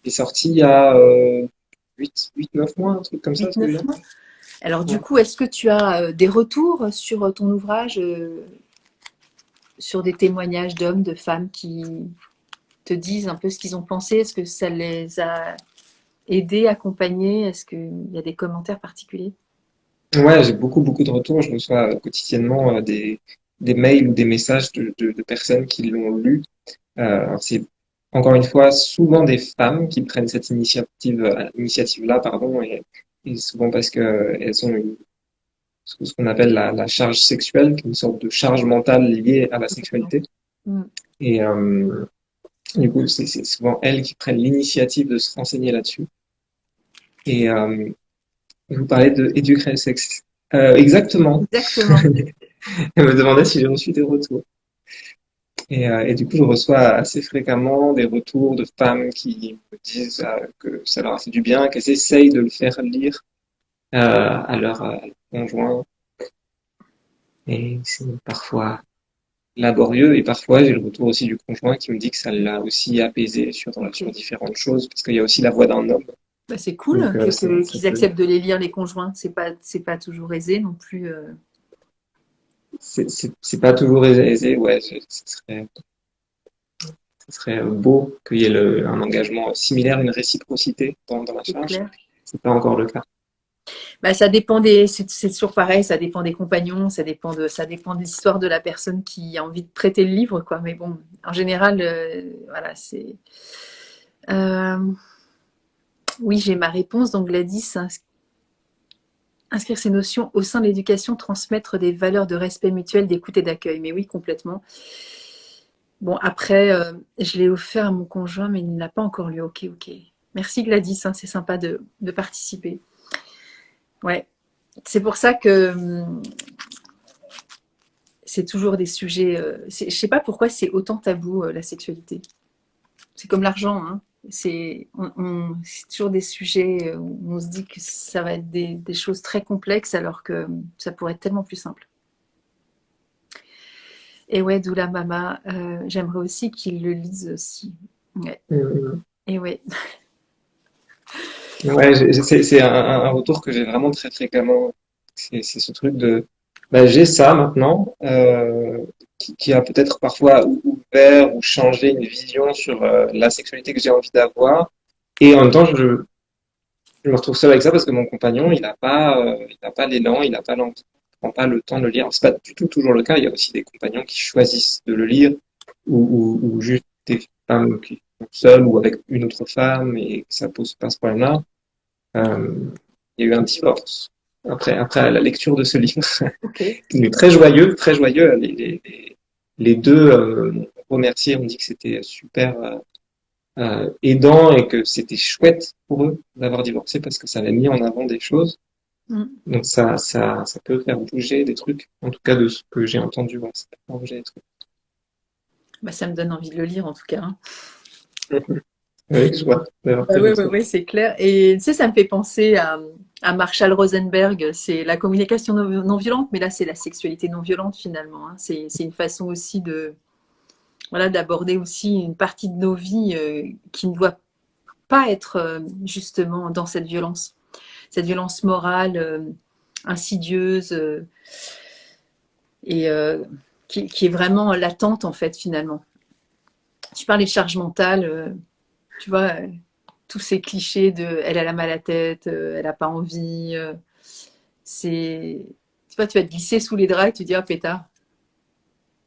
Il est sorti il y a 9 mois, un truc comme ça, 8-9 celui-là. mois. Alors du Ouais. coup, est-ce que tu as des retours sur ton ouvrage, sur des témoignages d'hommes, de femmes qui te disent un peu ce qu'ils ont pensé? Est-ce que ça les a aidés, accompagnés? Est-ce qu'il y a des commentaires particuliers? Ouais, j'ai beaucoup de retours. Je reçois quotidiennement des mails ou des messages de personnes qui l'ont lu. Alors c'est encore une fois souvent des femmes qui prennent cette initiative-là, pardon, et souvent parce que elles ont ce qu'on appelle la charge sexuelle, qui est une sorte de charge mentale liée à la Complètement. sexualité. Mm. Et du coup, c'est souvent elles qui prennent l'initiative de se renseigner là-dessus. Et vous parlez de Educare Sex. Exactement. Exactement. Elle me demandait si j'ai reçu des retours. Et du coup, je reçois assez fréquemment des retours de femmes qui me disent que ça leur a fait du bien, qu'elles essayent de le faire lire à leur conjoint. Et c'est parfois laborieux. Et parfois, j'ai le retour aussi du conjoint qui me dit que ça l'a aussi apaisé sur Ok. différentes choses, parce qu'il y a aussi la voix d'un homme. Bah, c'est Donc, cool ça qu'ils peut, acceptent de les lire, les conjoints. C'est pas toujours aisé non plus. c'est pas toujours aisé. Ouais, ce serait beau qu'il y ait un engagement similaire, une réciprocité dans la C'est charge. clair. C'est pas encore le cas. Bah, ça dépend des, c'est toujours pareil, ça dépend des compagnons, ça dépend de l'histoire de la personne qui a envie de prêter le livre, quoi. Mais bon, en général, voilà, c'est. Euh, oui, j'ai ma réponse. Donc, Gladys, inscrire ces notions au sein de l'éducation, transmettre des valeurs de respect mutuel, d'écoute et d'accueil. Mais oui, complètement. Bon, après, je l'ai offert à mon conjoint, mais il ne l'a pas encore lu. Ok, ok. Merci Gladys, hein, c'est sympa de participer. Ouais, c'est pour ça que c'est toujours des sujets. Je sais pas pourquoi c'est autant tabou la sexualité. C'est comme l'argent, hein. C'est toujours des sujets où on se dit que ça va être des choses très complexes alors que ça pourrait être tellement plus simple. Et ouais, Doula Mama, j'aimerais aussi qu'ils le lisent aussi. Ouais. Mhm. Et ouais, Ouais, c'est un retour que j'ai vraiment très fréquemment. C'est ce truc de, bah, j'ai ça maintenant, qui a peut-être parfois ouvert ou changé une vision sur la sexualité que j'ai envie d'avoir. Et en même temps, je me retrouve seul avec ça parce que mon compagnon, il n'a pas l'élan, il n'a pas l'envie, il prend pas le temps de le lire. C'est pas du tout toujours le cas. Il y a aussi des compagnons qui choisissent de le lire ou juste des femmes qui sont seules ou avec une autre femme et que ça pose pas ce problème-là. Euh, il y a eu un divorce après la lecture de ce livre. ok. Il est très joyeux, très joyeux. Les deux m'ont remercié, on dit que c'était super aidant et que c'était chouette pour eux d'avoir divorcé parce que ça avait mis en avant des choses. Mm. Donc ça peut faire bouger des trucs. En tout cas, de ce que j'ai entendu, ouais, ça peut faire bouger des trucs. Bah, ça me donne envie de le lire en tout cas, hein. Avec joie d'avoir Bah tes oui, oui, retours. oui, c'est clair. Et tu sais, ça me fait penser à Marshall Rosenberg. C'est la communication non violente, mais là, c'est la sexualité non violente finalement, hein. C'est une façon aussi de, voilà, d'aborder aussi une partie de nos vies qui ne doit pas être justement dans cette violence morale insidieuse et qui est vraiment latente en fait finalement. Tu parlais de charge mentale, tu vois, tous ces clichés de elle a la mal à la tête, elle a pas envie, c'est, tu vois, tu vas te glisser sous les draps et tu dis oh pétard,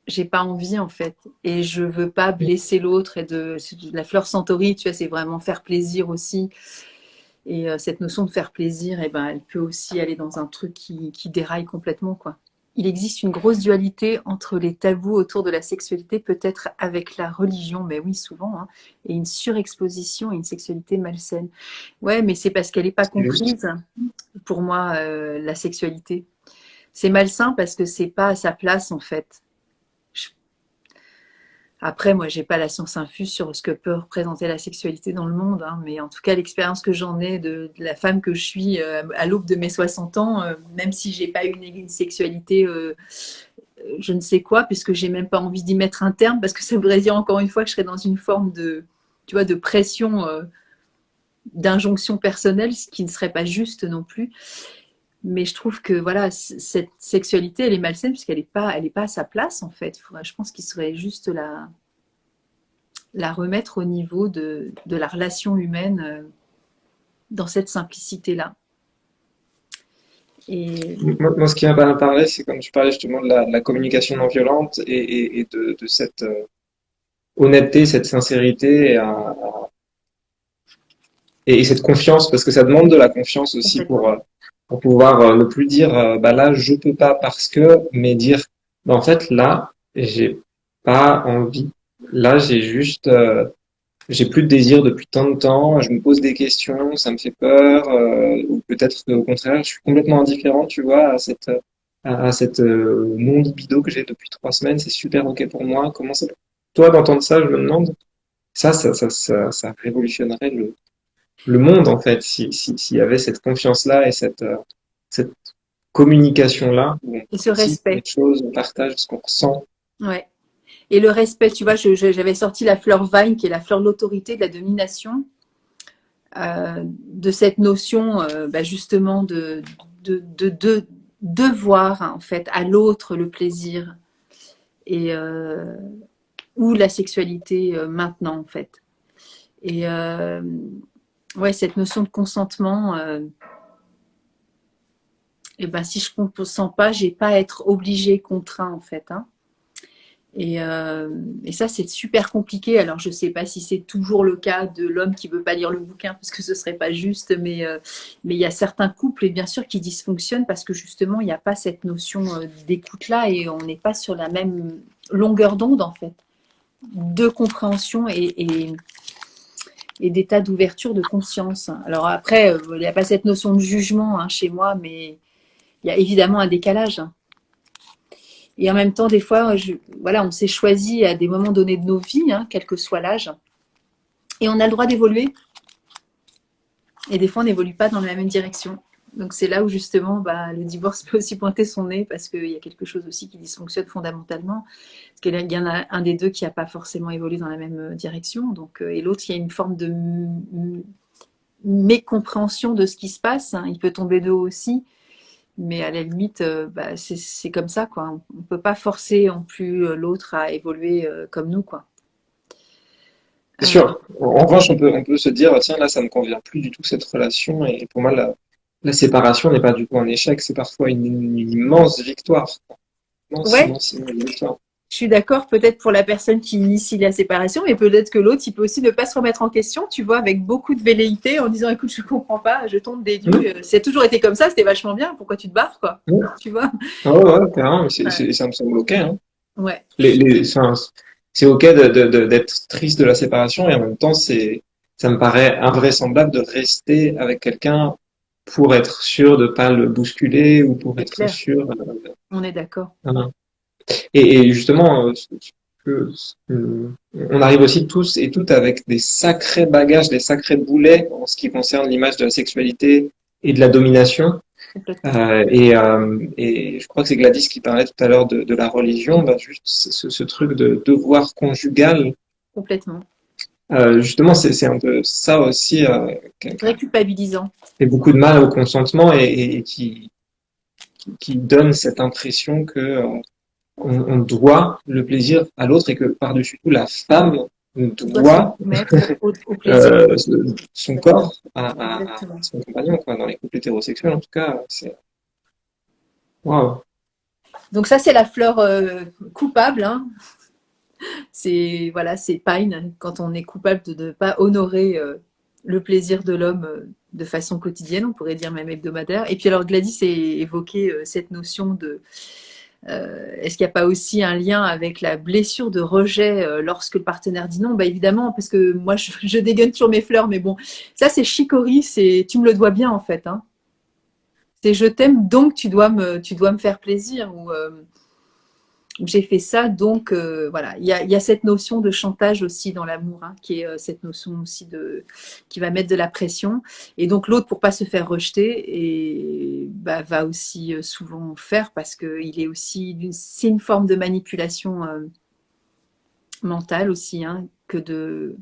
j'ai pas envie en fait et je veux pas blesser l'autre et la fleur centauri, tu vois, c'est vraiment faire plaisir aussi. Et cette notion de faire plaisir, eh ben, elle peut aussi aller dans un truc qui déraille complètement, quoi. Il existe une grosse dualité entre les tabous autour de la sexualité, peut-être avec la religion, mais oui, souvent, hein, et une surexposition et une sexualité malsaine. Ouais, mais c'est parce qu'elle n'est pas C'est juste. comprise, pour moi, la sexualité. C'est malsain parce que c'est pas à sa place, en fait. Je Après, moi, j'ai pas la science infuse sur ce que peut représenter la sexualité dans le monde, hein, mais en tout cas, l'expérience que j'en ai de la femme que je suis à l'aube de mes 60 ans, même si j'ai pas une sexualité, je ne sais quoi, puisque j'ai même pas envie d'y mettre un terme, parce que ça voudrait dire encore une fois que je serais dans une forme de, tu vois, de pression d'injonction personnelle, ce qui ne serait pas juste non plus. Mais je trouve que voilà, cette sexualité, elle est malsaine puisqu'elle est pas à sa place en fait. Je pense qu'il serait juste la remettre au niveau de la relation humaine dans cette simplicité-là. Et Moi, ce qui m'a pas parlé, c'est comme tu parlais justement de la communication non violente et de cette honnêteté, cette sincérité et cette confiance, parce que ça demande de la confiance aussi complètement. pour pouvoir ne plus dire bah là je peux pas parce que, mais dire bah, en fait là j'ai pas envie, là j'ai plus de désir depuis tant de temps, je me pose des questions, ça me fait peur, ou peut-être qu'au contraire je suis complètement indifférent, tu vois, à cette non libido que j'ai depuis 3 semaines, c'est super ok pour moi. Comment ça, toi d'entendre ça, je me demande, ça révolutionnerait le monde, en fait, s'il y avait cette confiance-là et cette communication-là, où on Et ce dit les respect, choses, on partage ce qu'on ressent. ouais. Et le respect, tu vois, j'avais sorti la fleur Vine, qui est la fleur de l'autorité, de la domination, de cette notion bah, justement de devoir en fait à l'autre le plaisir et ou la sexualité maintenant en fait. Et ouais, cette notion de consentement, et ben si je ne consens pas, j'ai pas à être obligé, contraint en fait. Hein. Et ça, c'est super compliqué. Alors, je ne sais pas si c'est toujours le cas de l'homme qui ne veut pas lire le bouquin parce que ce ne serait pas juste, mais il y a certains couples, et bien sûr, qui dysfonctionnent parce que justement, il n'y a pas cette notion d'écoute-là et on n'est pas sur la même longueur d'onde, en fait, de compréhension et d'état d'ouverture de conscience. Alors après, il n'y a pas cette notion de jugement hein, chez moi, mais il y a évidemment un décalage. Et en même temps, des fois, voilà, on s'est choisi à des moments donnés de nos vies, hein, quel que soit l'âge, et on a le droit d'évoluer. Et des fois, on n'évolue pas dans la même direction. Donc c'est là où justement bah, le divorce peut aussi pointer son nez parce qu'il y a quelque chose aussi qui dysfonctionne fondamentalement. Parce qu'il y en a un des deux qui n'a pas forcément évolué dans la même direction. Donc, et l'autre, il y a une forme de mécompréhension de ce qui se passe. Hein. Il peut tomber de haut aussi. Mais à la limite, bah, c'est comme ça, quoi. On ne peut pas forcer non plus l'autre à évoluer comme nous, quoi. C'est Euh, sûr. En revanche, on peut se dire, tiens, là, ça me convient plus du tout cette relation. Et pour moi, la séparation n'est pas du tout un échec, c'est parfois une immense victoire. Immense, ouais, immense, immense victoire. je suis d'accord peut-être pour la personne qui initie la séparation, mais peut-être que l'autre, il peut aussi ne pas se remettre en question, tu vois, avec beaucoup de velléité, en disant, écoute, je comprends pas, je tombe des nues, Mmh, ça a toujours été comme ça, c'était vachement bien, pourquoi tu te barres, quoi, mmh. tu vois. Ah ouais, ouais, carrément, mais Ouais, ça me semble ok, hein. ouais, Enfin, c'est ok d'être triste de la séparation et en même temps, ça me paraît invraisemblable de rester avec quelqu'un pour être sûr de pas le bousculer ou pour c'est être clair, sûr. on est d'accord. Voilà. Et justement, que- on arrive aussi tous et toutes avec des sacrés bagages, des sacrés boulets en ce qui concerne l'image de la sexualité et de la domination. Complètement, Et je crois que c'est Gladys qui parlait tout à l'heure de la religion, bah, juste ce truc de devoir conjugal. complètement. Justement, c'est un peu ça aussi qui Très culpabilisant, fait beaucoup de mal au consentement et qui donne cette impression que on doit le plaisir à l'autre et que par-dessus tout, la femme doit se doit mettre au plaisir. son corps à Exactement. son compagnon, quoi. Dans les couples hétérosexuels, en tout cas, c'est waouh. Donc ça, c'est la fleur coupable. Hein. C'est voilà, c'est Pine quand on est coupable de ne pas honorer le plaisir de l'homme de façon quotidienne, on pourrait dire même hebdomadaire. Et puis alors Gladys a évoqué cette notion de est-ce qu'il n'y a pas aussi un lien avec la blessure de rejet lorsque le partenaire dit non? Bah évidemment, parce que moi je dégaine toujours mes fleurs, mais bon, ça c'est chicory, c'est tu me le dois bien en fait. Hein. C'est je t'aime donc tu dois me faire plaisir ou j'ai fait ça, donc voilà. Il y a cette notion de chantage aussi dans l'amour, hein, qui est cette notion aussi qui va mettre de la pression. Et donc l'autre, pour pas se faire rejeter, et bah, va aussi souvent faire parce que il est aussi c'est une forme de manipulation mentale aussi, hein, que de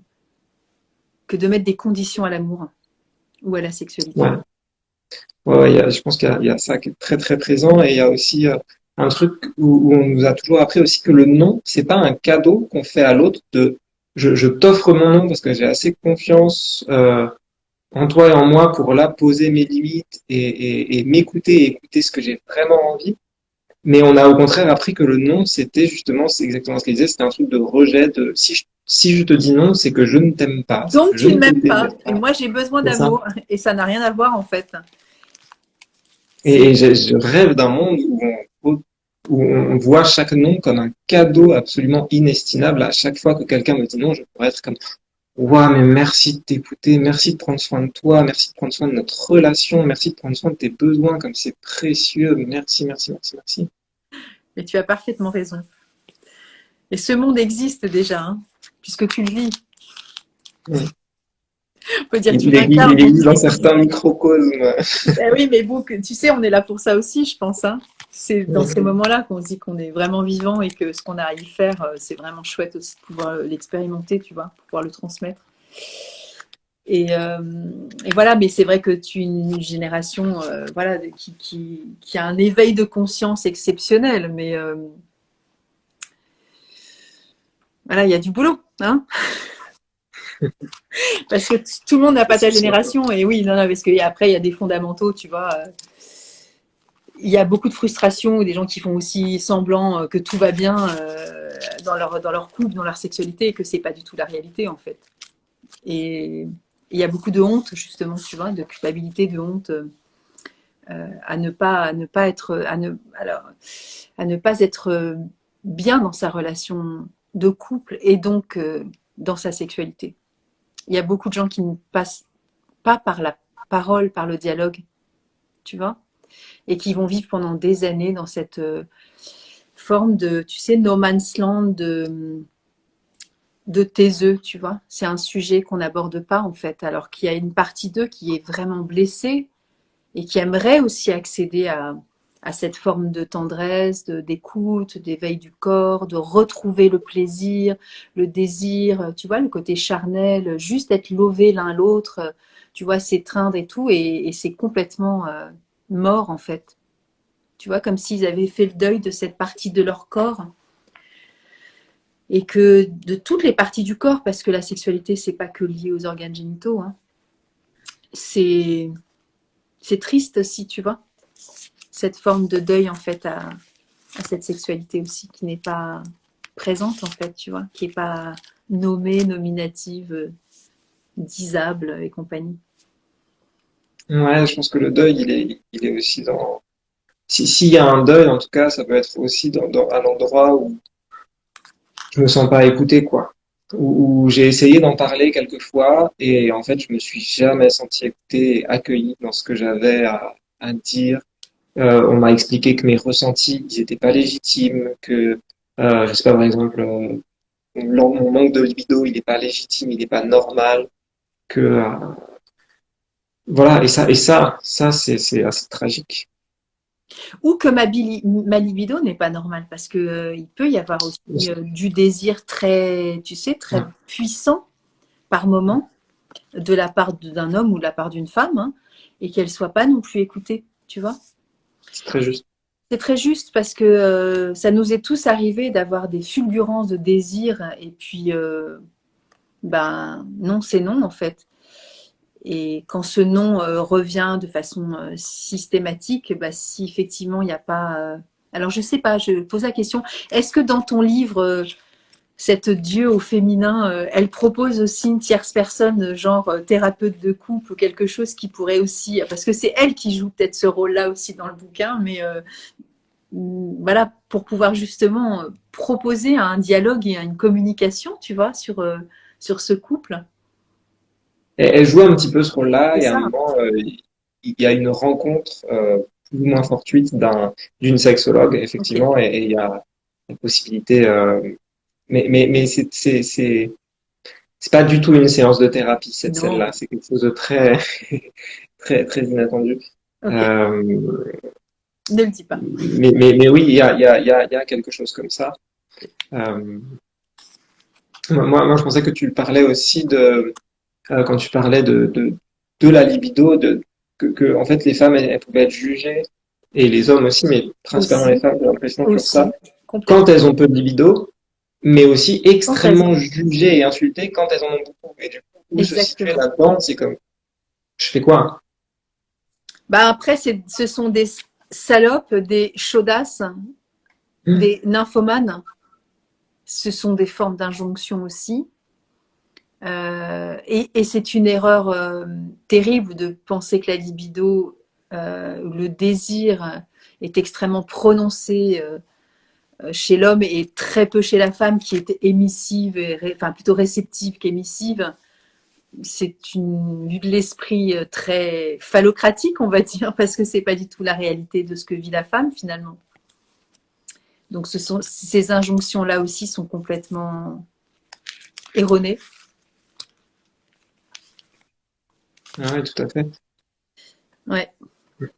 mettre des conditions à l'amour. ou à la sexualité. Ouais. Ouais, ouais, je pense qu'il y a ça qui est très très présent et il y a aussi un truc où on nous a toujours appris aussi que le non, c'est pas un cadeau qu'on fait à l'autre de je t'offre mon nom parce que j'ai assez confiance en toi et en moi pour là poser mes limites et m'écouter et écouter ce que j'ai vraiment envie. Mais on a au contraire appris que le non, c'était justement, c'est exactement ce qu'il disait, c'était un truc de rejet de si je te dis non, c'est que je ne t'aime pas, c'est Donc que je tu ne ne te m'aimes pas, désire et pas. moi j'ai besoin C'est ça. d'amour, et ça n'a rien à voir en fait. C'est Et je rêve d'un monde où on voit chaque nom comme un cadeau absolument inestimable. À chaque fois que quelqu'un me dit non, je pourrais être comme, ouah, mais merci de t'écouter, merci de prendre soin de toi, merci de prendre soin de notre relation, merci de prendre soin de tes besoins, comme c'est précieux, merci, merci, merci, merci. Et tu as parfaitement raison. Et ce monde existe déjà, hein, puisque tu le vis. Mm. On peut dire que tu Il l'incarnes. existe dans certains microcosmes. Ben oui, mais bon, tu sais, on est là pour ça aussi, je pense. Hein. C'est dans ces Mm. moments-là qu'on se dit qu'on est vraiment vivant et que ce qu'on a à y faire, c'est vraiment chouette aussi de pouvoir l'expérimenter, tu vois, pour pouvoir le transmettre. Et, euh, et voilà, mais c'est vrai que tu es une génération voilà, qui a un éveil de conscience exceptionnel, mais voilà, il y a du boulot, hein, parce que tout le monde n'a pas ta C'est sûr. génération, et oui, non, non, parce qu'après, il y a des fondamentaux, tu vois. Il y a beaucoup de frustration, des gens qui font aussi semblant que tout va bien dans leur couple, dans leur sexualité, et que c'est pas du tout la réalité, en fait. Et il y a beaucoup de honte, justement, tu vois, de culpabilité, de honte à ne pas être, à ne pas être bien dans sa relation de couple et donc dans sa sexualité. Il y a beaucoup de gens qui ne passent pas par la parole, par le dialogue, tu vois, et qui vont vivre pendant des années dans cette forme de, tu sais, no man's land de taiseux, tu vois. C'est un sujet qu'on n'aborde pas en fait, alors qu'il y a une partie d'eux qui est vraiment blessée et qui aimerait aussi accéder à cette forme de tendresse, d'écoute, d'éveil du corps, de retrouver le plaisir, le désir, tu vois, le côté charnel, juste être lové l'un l'autre, tu vois, s'étreindre et tout, et c'est complètement mort en fait. Tu vois, comme s'ils avaient fait le deuil de cette partie de leur corps et que de toutes les parties du corps, parce que la sexualité, c'est pas que lié aux organes génitaux, hein, c'est c'est triste aussi, tu vois, cette forme de deuil en fait à cette sexualité aussi qui n'est pas présente en fait, tu vois, qui n'est pas nommée, nominative, disable et compagnie. Ouais, je pense que le deuil, il est aussi dans. S'il y a un deuil, en tout cas, ça peut être aussi dans un endroit où je me sens pas écouté, quoi. Où j'ai essayé d'en parler quelques fois et en fait, je me suis jamais senti écouté et accueilli dans ce que j'avais à dire. On m'a expliqué que mes ressentis, ils étaient pas légitimes, que, je sais pas, par exemple, mon manque de libido, il est pas légitime, il est pas normal, que, voilà, ça, c'est assez tragique. Ou que ma libido n'est pas normale, parce que il peut y avoir aussi du désir très, tu sais, très Ouais, puissant par moment de la part d'un homme ou de la part d'une femme, hein, et qu'elle soit pas non plus écoutée, tu vois. c'est très juste. C'est très juste parce que ça nous est tous arrivé d'avoir des fulgurances de désir et puis ben non, c'est non en fait. Et quand ce non revient de façon systématique, bah, si effectivement il n'y a pas. Alors je sais pas, je pose la question. Est-ce que dans ton livre, cette Dieu au féminin, elle propose aussi une tierce personne, genre thérapeute de couple ou quelque chose qui pourrait aussi, parce que c'est elle qui joue peut-être ce rôle-là aussi dans le bouquin, mais voilà, pour pouvoir justement proposer un dialogue et une communication, tu vois, sur ce couple. Elle joue un petit peu ce rôle-là C'est et à un ça. moment, il y a une rencontre plus ou moins fortuite d'une sexologue, Ok. effectivement, et il y a la possibilité. Mais c'est pas du tout une séance de thérapie, cette scène-là. Non. C'est quelque chose de très, très, très inattendu. Ok. Euh, Ne le dis pas. mais oui, il y a quelque chose comme ça. Euh, moi, je pensais que tu parlais aussi de, quand tu parlais de la libido, que en fait les femmes elles pouvaient être jugées et les hommes aussi, mais principalement les Aussi, femmes, j'ai l'impression sur ça, aussi, quand complètement. elles ont peu de libido, mais aussi Quand elles extrêmement ont, jugées et insultées quand elles en ont beaucoup. Et du coup, où se situer exactement. là-dedans, c'est comme, je fais quoi? Bah après, ce sont des salopes, des chaudasses, Hein. des nymphomanes. Ce sont des formes d'injonction aussi. Et c'est une erreur terrible de penser que la libido, le désir est extrêmement prononcé chez l'homme et très peu chez la femme qui est émissive, enfin plutôt réceptive qu'émissive. C'est une vue de l'esprit très phallocratique, on va dire, parce que c'est pas du tout la réalité de ce que vit la femme finalement. Donc ces injonctions-là aussi sont complètement erronées. Ah oui, tout à fait. Ouais,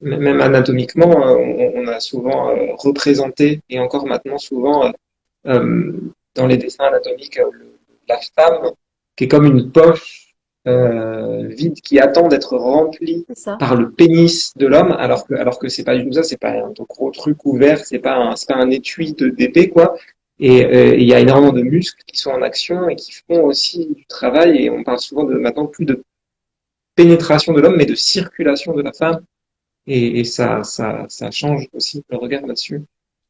Même anatomiquement, on a souvent représenté, et encore maintenant souvent, euh, dans les dessins anatomiques, la femme qui est comme une poche vide qui attend d'être remplie c'est ça, par le pénis de l'homme, alors que c'est pas du tout ça, c'est pas un gros truc ouvert, c'est pas un étui d'épée, quoi. Et il y a énormément de muscles qui sont en action et qui font aussi du travail, et on parle souvent de maintenant plus de pénétration de l'homme, mais de circulation de la femme. Et ça change aussi le regard là-dessus.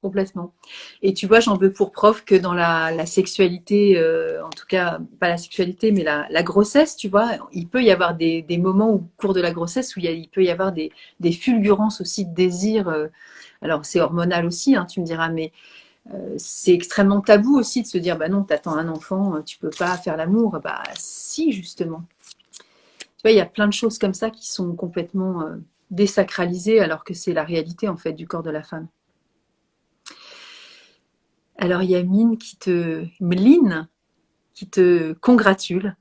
complètement. Et tu vois, j'en veux pour preuve que dans la sexualité, en tout cas, pas la sexualité, mais la grossesse, tu vois, il peut y avoir des moments au cours de la grossesse où il peut y avoir des fulgurances aussi de désir. Alors, c'est hormonal aussi, hein, tu me diras, mais c'est extrêmement tabou aussi de se dire, bah non, t'attends un enfant, tu peux pas faire l'amour. Bah si, justement. Tu vois, il y a plein de choses comme ça qui sont complètement désacralisées alors que c'est la réalité, en fait, du corps de la femme. Alors, il y a Mline qui te congratule.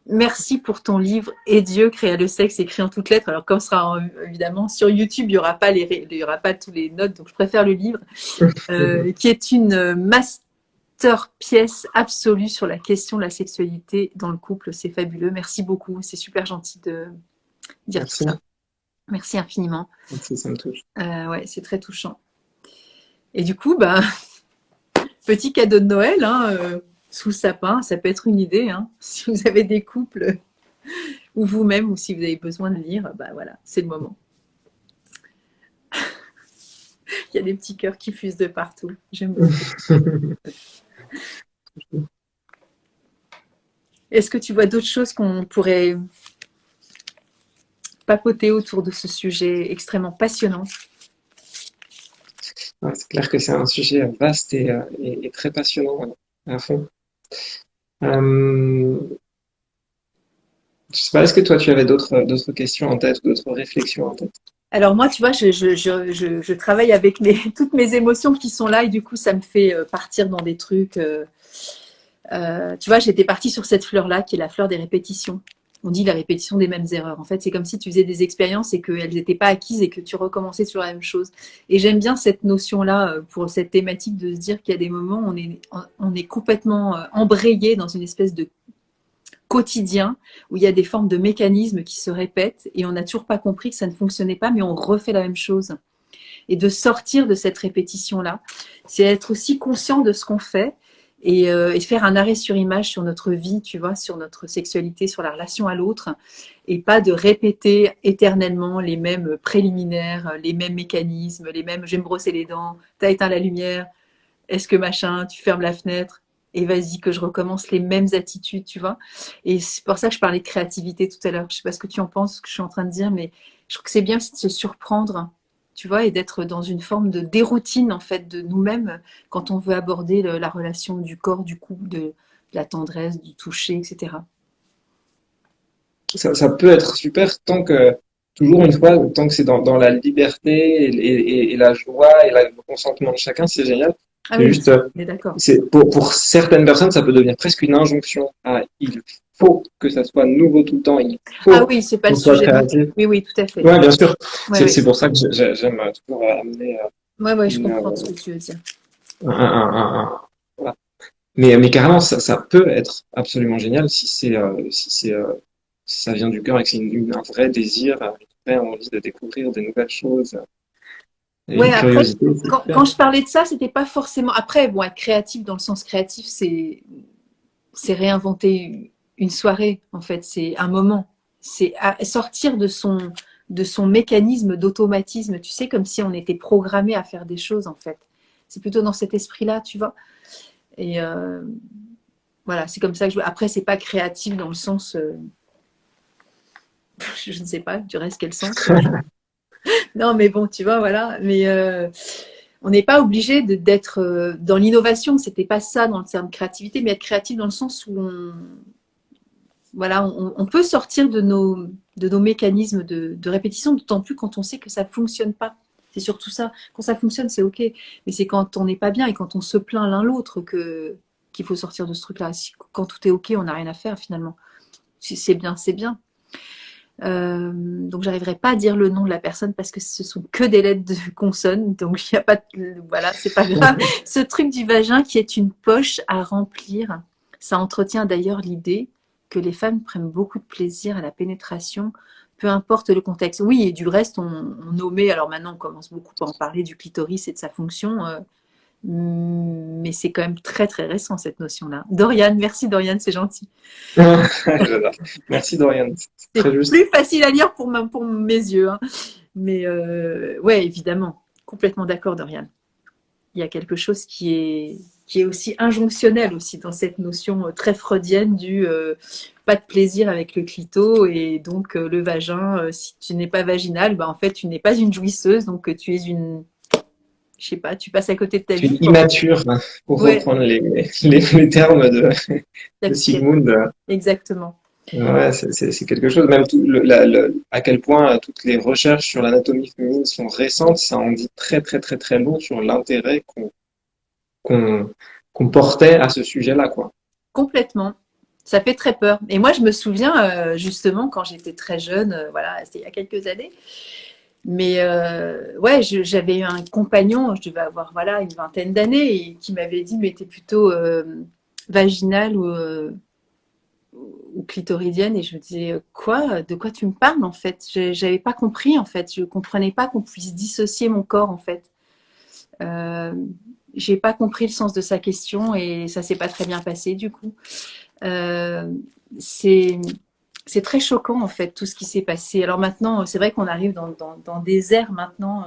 Merci pour ton livre Et Dieu créa le sexe écrit en toutes lettres. Alors, comme ce sera évidemment sur YouTube, il y aura pas tous les notes, donc je préfère le livre, qui est une masterpièce absolue sur la question de la sexualité dans le couple. C'est fabuleux. Merci beaucoup. C'est super gentil de dire tout Merci, ça. Merci infiniment. merci, ça me touche. Ouais, c'est très touchant. Et du coup, bah, petit cadeau de Noël, hein, sous le sapin, ça peut être une idée. Hein. Si vous avez des couples ou vous-même, ou si vous avez besoin de lire, bah voilà, c'est le moment. Il y a des petits cœurs qui fusent de partout. J'aime beaucoup. Est-ce que tu vois d'autres choses qu'on pourrait papoter autour de ce sujet extrêmement passionnant? Ouais, c'est clair que c'est un sujet vaste et très passionnant à fond. Euh, je sais pas, est-ce que toi tu avais d'autres questions en tête, d'autres réflexions en tête? Alors moi, tu vois, je travaille avec toutes mes émotions qui sont là et du coup, ça me fait partir dans des trucs. Tu vois, j'étais partie sur cette fleur-là qui est la fleur des répétitions. On dit la répétition des mêmes erreurs. En fait, c'est comme si tu faisais des expériences et qu'elles n'étaient pas acquises et que tu recommençais sur la même chose. Et j'aime bien cette notion-là pour cette thématique de se dire qu'il y a des moments où on est complètement embrayé dans une espèce de quotidien où il y a des formes de mécanismes qui se répètent et on n'a toujours pas compris que ça ne fonctionnait pas, mais on refait la même chose. Et de sortir de cette répétition-là, c'est être aussi conscient de ce qu'on fait et faire un arrêt sur image sur notre vie, tu vois, sur notre sexualité, sur la relation à l'autre, et pas de répéter éternellement les mêmes préliminaires, les mêmes mécanismes, les mêmes je vais me brosser les dents, t'as éteint la lumière, est-ce que machin, tu fermes la fenêtre et vas-y que je recommence les mêmes attitudes, tu vois. Et c'est pour ça que je parlais de créativité tout à l'heure. Je sais pas ce que tu en penses, ce que je suis en train de dire, mais je trouve que c'est bien aussi de se surprendre, tu vois, et d'être dans une forme de déroutine en fait de nous-mêmes quand on veut aborder la relation du corps, du couple, de la tendresse, du toucher, etc. Ça peut être super toujours une fois, tant que c'est dans la liberté et la joie et le consentement de chacun, c'est génial. Ah C'est oui, mais juste, ça, on est d'accord. pour certaines personnes, ça peut devenir presque une injonction. Ah, il faut que ça soit nouveau tout le temps, il Ah faut oui, c'est pas le qu'on soit sujet non plus. créatif. Oui, oui, tout à fait. Ouais, bien sûr. Ouais, C'est ouais. c'est pour ça que j'aime toujours amener Ouais, ouais, je une, comprends ce que tu veux dire. voilà. Mais carrément, ça peut être absolument génial si c'est ça vient du cœur et que c'est un vrai désir, une vraie envie de découvrir de nouvelles choses et Ouais, une après, curiosité, c'est quand super. je parlais de ça, c'était pas forcément. Après, bon, être créatif dans le sens créatif, c'est réinventer une soirée, en fait. C'est un moment. C'est sortir de son mécanisme d'automatisme. Tu sais, comme si on était programmé à faire des choses, en fait. C'est plutôt dans cet esprit-là, tu vois. Et voilà, c'est comme ça que je. Après, c'est pas créatif dans le sens. Je ne sais pas, du reste, quel sens. Non, mais bon, tu vois, voilà. Mais on n'est pas obligé d'être dans l'innovation. C'était pas ça dans le terme créativité, mais être créatif dans le sens où voilà, on peut sortir de nos mécanismes de répétition, d'autant plus quand on sait que ça fonctionne pas. C'est surtout ça. Quand ça fonctionne, c'est ok. Mais c'est quand on n'est pas bien et quand on se plaint l'un l'autre qu'il faut sortir de ce truc-là. Quand tout est ok, on n'a rien à faire finalement. Si c'est bien, c'est bien. Donc j'arriverai pas à dire le nom de la personne parce que ce sont que des lettres de consonnes, donc il y a pas voilà, c'est pas grave. Ce truc du vagin qui est une poche à remplir, ça entretient d'ailleurs l'idée que les femmes prennent beaucoup de plaisir à la pénétration, peu importe le contexte. Oui, et du reste on nommait, alors maintenant on commence beaucoup à en parler du clitoris et de sa fonction, mais c'est quand même très très récent cette notion-là. Dorian, merci Dorian, c'est gentil. J'adore. Merci Dorian, c'est C'est très juste. plus facile à lire pour mes yeux, hein. Mais ouais, évidemment, complètement d'accord, Dorian. Il y a quelque chose qui est aussi injonctionnel aussi dans cette notion très freudienne du pas de plaisir avec le clito et donc le vagin, si tu n'es pas vaginal, bah, en fait tu n'es pas une jouisseuse, donc tu es une, je sais pas, tu passes à côté de ta Tu es vie, quoi. immature, hein, pour Ouais, reprendre les termes de c'est Sigmund. exactement. Ouais, c'est quelque chose. Même à quel point toutes les recherches sur l'anatomie féminine sont récentes, ça en dit très très très très long sur l'intérêt qu'on qu'on portait à ce sujet-là, quoi. Complètement. Ça fait très peur. Et moi, je me souviens justement quand j'étais très jeune, voilà, c'était il y a quelques années. Mais ouais, j'avais eu un compagnon, je devais avoir voilà une vingtaine d'années, et qui m'avait dit mais t'es plutôt vaginale ou clitoridienne. Et je me disais quoi, de quoi tu me parles en fait? J'avais pas compris en fait, je comprenais pas qu'on puisse dissocier mon corps en fait. Euh, j'ai pas compris le sens de sa question et ça s'est pas très bien passé du coup. Euh, c'est c'est très choquant en fait tout ce qui s'est passé. Alors maintenant, c'est vrai qu'on arrive dans des ères maintenant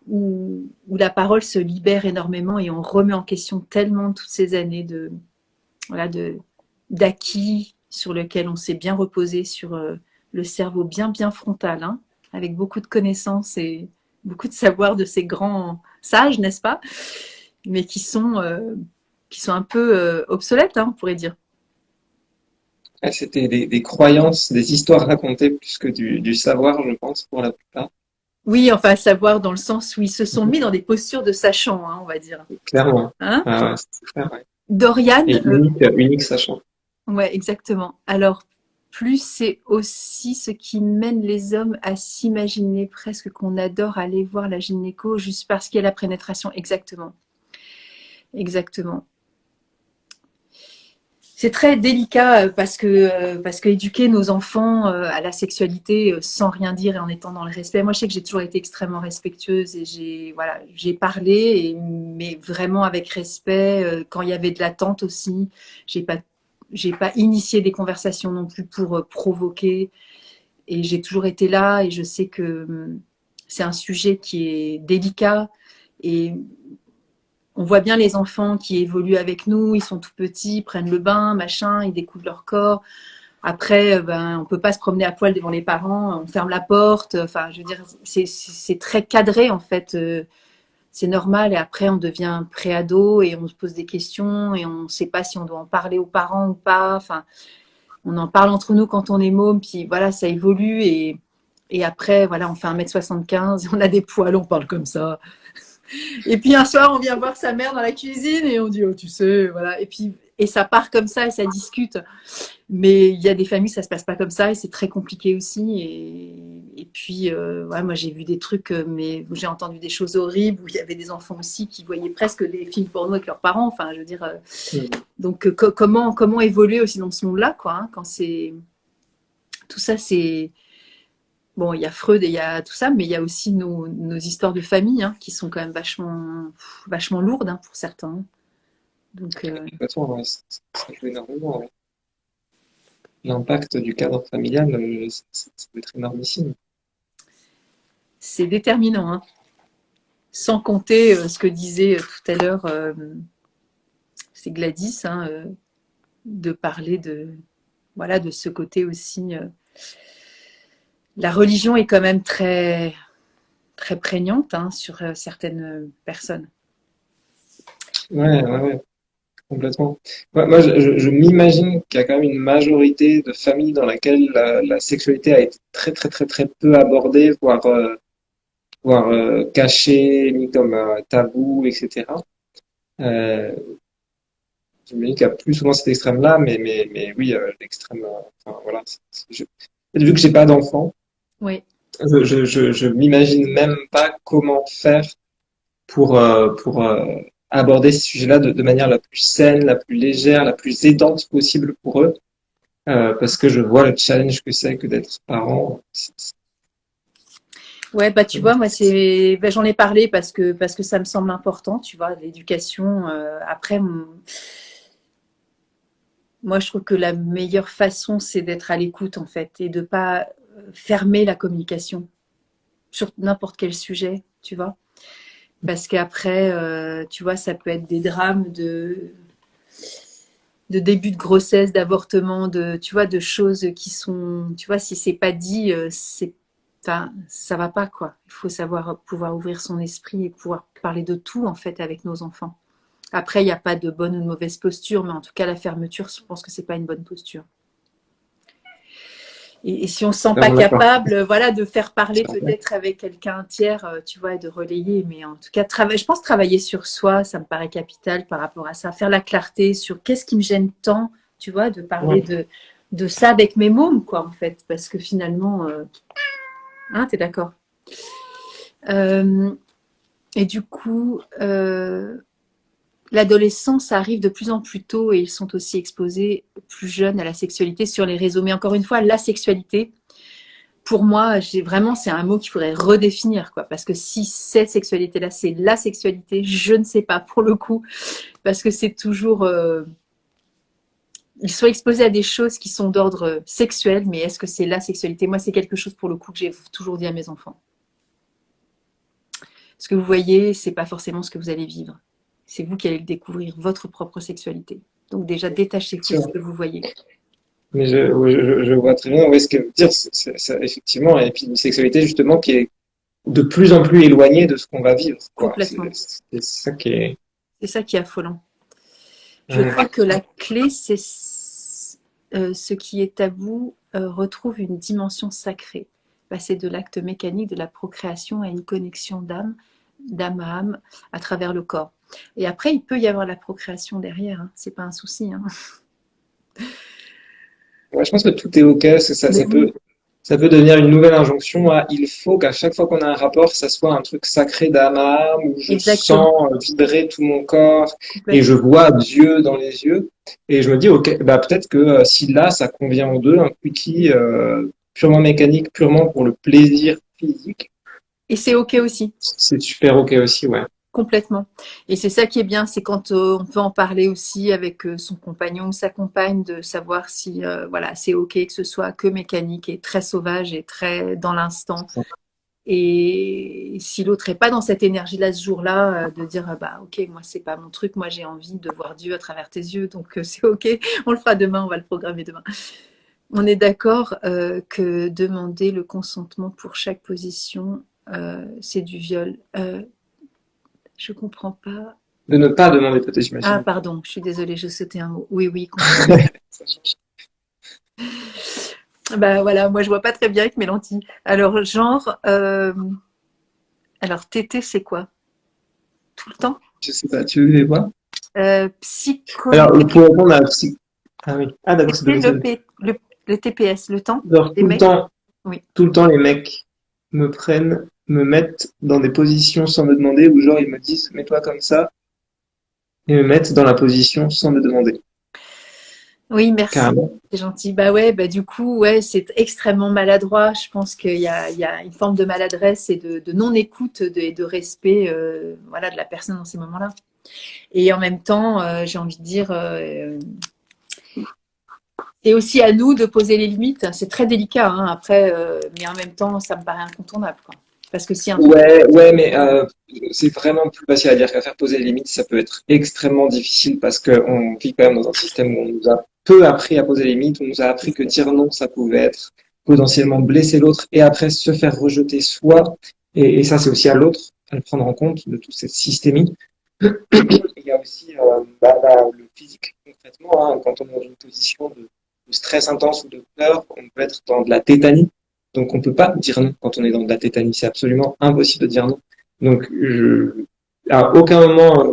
où la parole se libère énormément et on remet en question tellement toutes ces années voilà, d'acquis sur lequel on s'est bien reposé sur le cerveau bien frontal, hein, avec beaucoup de connaissances et beaucoup de savoir de ces grands sages, n'est-ce pas? Mais qui sont un peu obsolètes, hein, on pourrait dire. Ouais, c'était des croyances, des histoires racontées plus que du savoir, je pense, pour la plupart. Oui, enfin, savoir dans le sens où ils se sont mis dans des postures de sachant, hein, on va dire. Clairement. Hein? Ah ouais, c'est clair, ouais. Dorian, Et unique sachant. ouais, exactement. Alors, plus c'est aussi ce qui mène les hommes à s'imaginer presque qu'on adore aller voir la gynéco juste parce qu'il y a la pénétration. Exactement. Exactement. C'est très délicat parce que éduquer nos enfants à la sexualité sans rien dire et en étant dans le respect. Moi, je sais que j'ai toujours été extrêmement respectueuse et j'ai parlé, mais vraiment avec respect. Quand il y avait de l'attente aussi, j'ai pas j'ai pas initié des conversations non plus pour provoquer. Et j'ai toujours été là et je sais que c'est un sujet qui est délicat et on voit bien les enfants qui évoluent avec nous, ils sont tout petits, prennent le bain, machin, ils découvrent leur corps. Après, ben, on peut pas se promener à poil devant les parents, on ferme la porte. Enfin, je veux dire, c'est très cadré en fait. C'est normal. Et après, on devient préado et on se pose des questions et on ne sait pas si on doit en parler aux parents ou pas. Enfin, on en parle entre nous quand on est môme, puis voilà, ça évolue et après, voilà, on fait 1,75 m, on a des poils, on parle comme ça. Et puis un soir, on vient voir sa mère dans la cuisine et on dit, oh, tu sais, voilà. Et puis, et ça part comme ça et ça discute. Mais il y a des familles, ça se passe pas comme ça et c'est très compliqué aussi. Et puis, ouais, moi, j'ai vu des trucs, mais j'ai entendu des choses horribles où il y avait des enfants aussi qui voyaient presque des films porno avec leurs parents. Enfin, je veux dire, Mm. donc comment évoluer aussi dans ce monde-là, quoi, hein, quand c'est tout ça, c'est... Bon, il y a Freud et il y a tout ça, mais il y a aussi nos histoires de famille qui sont quand même vachement lourdes pour certains. Donc, Complètement, ouais, ça joue énormément, ouais. L'impact du cadre familial, ça peut être énormissime. c'est déterminant. Sans compter ce que disait tout à l'heure, c'est Gladys, de parler voilà, de ce côté aussi. La religion est quand même très, très prégnante sur certaines personnes. Ouais, ouais, ouais, complètement. Moi, je m'imagine qu'il y a quand même une majorité de familles dans laquelle la sexualité a été très, très, très, très peu abordée, voire cachée, mis comme tabou, etc. Euh, J'imagine qu'il y a plus souvent cet extrême-là, mais oui, l'extrême. Enfin, voilà. Vu que j'ai pas d'enfant, Oui. je m'imagine même pas comment faire pour aborder ce sujet-là de manière la plus saine, la plus légère, la plus aidante possible pour eux, parce que je vois le challenge que c'est que d'être parent. Ouais, bah tu vois, moi j'en ai parlé parce que ça me semble important, tu vois, l'éducation. Après, moi je trouve que la meilleure façon c'est d'être à l'écoute en fait et de pas fermer la communication sur n'importe quel sujet, tu vois. Parce qu'après, tu vois, ça peut être des drames de début de grossesse, d'avortement, tu vois, de choses qui sont, tu vois, si c'est pas dit, enfin, ça va pas, quoi. Il faut savoir pouvoir ouvrir son esprit et pouvoir parler de tout, en fait, avec nos enfants. Après, il n'y a pas de bonne ou de mauvaise posture, mais en tout cas, la fermeture, je pense que c'est pas une bonne posture. Et si on ne se sent pas Clairement d'accord. capable, voilà, de faire parler peut-être avec quelqu'un tiers, tu vois, et de relayer. Mais en tout cas, je pense travailler sur soi, ça me paraît capital par rapport à ça. Faire la clarté sur qu'est-ce qui me gêne tant, tu vois, de parler Ouais. de ça avec mes mômes, quoi, en fait. Parce que finalement, t'es d'accord. Euh, et du coup, l'adolescence arrive de plus en plus tôt et ils sont aussi exposés plus jeunes à la sexualité sur les réseaux. Mais encore une fois, la sexualité, pour moi, c'est un mot qu'il faudrait redéfinir, quoi. Parce que si cette sexualité-là, c'est la sexualité, je ne sais pas pour le coup, parce que c'est toujours, ils sont exposés à des choses qui sont d'ordre sexuel, mais est-ce que c'est la sexualité? Moi, c'est quelque chose pour le coup que j'ai toujours dit à mes enfants. Ce que vous voyez, c'est pas forcément ce que vous allez vivre. C'est vous qui allez découvrir votre propre sexualité. Donc déjà, détachez-vous de ce que vous voyez. Mais je vois très bien où est-ce qu'elle veut dire, effectivement, et puis une sexualité justement qui est de plus en plus éloignée de ce qu'on va vivre, quoi. Complètement. C'est ça qui est. C'est ça qui est affolant. Je Ouais. crois que la clé, c'est ce qui est tabou retrouve une dimension sacrée. Passer de l'acte mécanique de la procréation à une connexion d'âme à âme, à travers le corps. Et après, il peut y avoir la procréation derrière, c'est pas un souci. Ouais, je pense que tout est OK, parce que Mais oui, ça peut devenir une nouvelle injonction à il faut qu'à chaque fois qu'on a un rapport, ça soit un truc sacré d'âme à âme, où je exactement, sens vibrer tout mon corps et je complètement. vois Dieu dans les yeux. Et je me dis, OK, bah peut-être que si là, ça convient aux deux, un quickie purement mécanique, purement pour le plaisir physique, Et c'est OK aussi. c'est super OK aussi, ouais. Complètement. Et c'est ça qui est bien, c'est quand on peut en parler aussi avec son compagnon ou sa compagne, de savoir si voilà, c'est OK que ce soit que mécanique et très sauvage et très dans l'instant. Et si l'autre est pas dans cette énergie-là ce jour-là, de dire bah OK, moi c'est pas mon truc, moi j'ai envie de voir Dieu à travers tes yeux, donc c'est OK, on le fera demain, on va le programmer demain. On est d'accord que demander le consentement pour chaque position, c'est du viol. Je comprends pas. De ne pas demander peut-être, Ah, j'imagine. pardon, je suis désolée, je sautais un mot. Oui, oui, complètement. Ça change. Bah voilà, moi je vois pas très bien avec mes lentilles. Alors, alors tété, c'est quoi? Tout le temps? Je sais pas, tu veux les voir? Psycho. Alors, pour répondre à ah oui. Ah d'accord, c'est Tété, le TPS, le temps genre des mecs? Oui. tout le temps, les mecs me prennent, me mettent dans des positions sans me demander, ou genre ils me disent mets-toi comme ça, et me mettent dans la position sans me demander. Oui, merci. carrément. C'est gentil. Bah ouais, bah du coup, ouais, c'est extrêmement maladroit. Je pense il y a une forme de maladresse et de non-écoute et de respect, voilà, de la personne dans ces moments-là. Et en même temps, j'ai envie de dire, c'est aussi à nous de poser les limites. C'est très délicat, hein, après, mais en même temps, ça me paraît incontournable, quoi. Parce que si un truc, Ouais, ouais, mais c'est vraiment plus facile à dire qu'à faire. Poser les limites. Ça peut être extrêmement difficile parce qu'on vit quand même dans un système où on nous a peu appris à poser les limites. On nous a appris que dire non, ça pouvait être potentiellement blesser l'autre et après se faire rejeter soi. Et ça, c'est aussi à l'autre à le prendre en compte de toute cette systémie. Il y a aussi le physique, concrètement, hein, quand on est dans une position de stress intense ou de peur, on peut être dans de la tétanie. Donc on ne peut pas dire non quand on est dans de la tétanie. C'est absolument impossible de dire non. Donc à aucun moment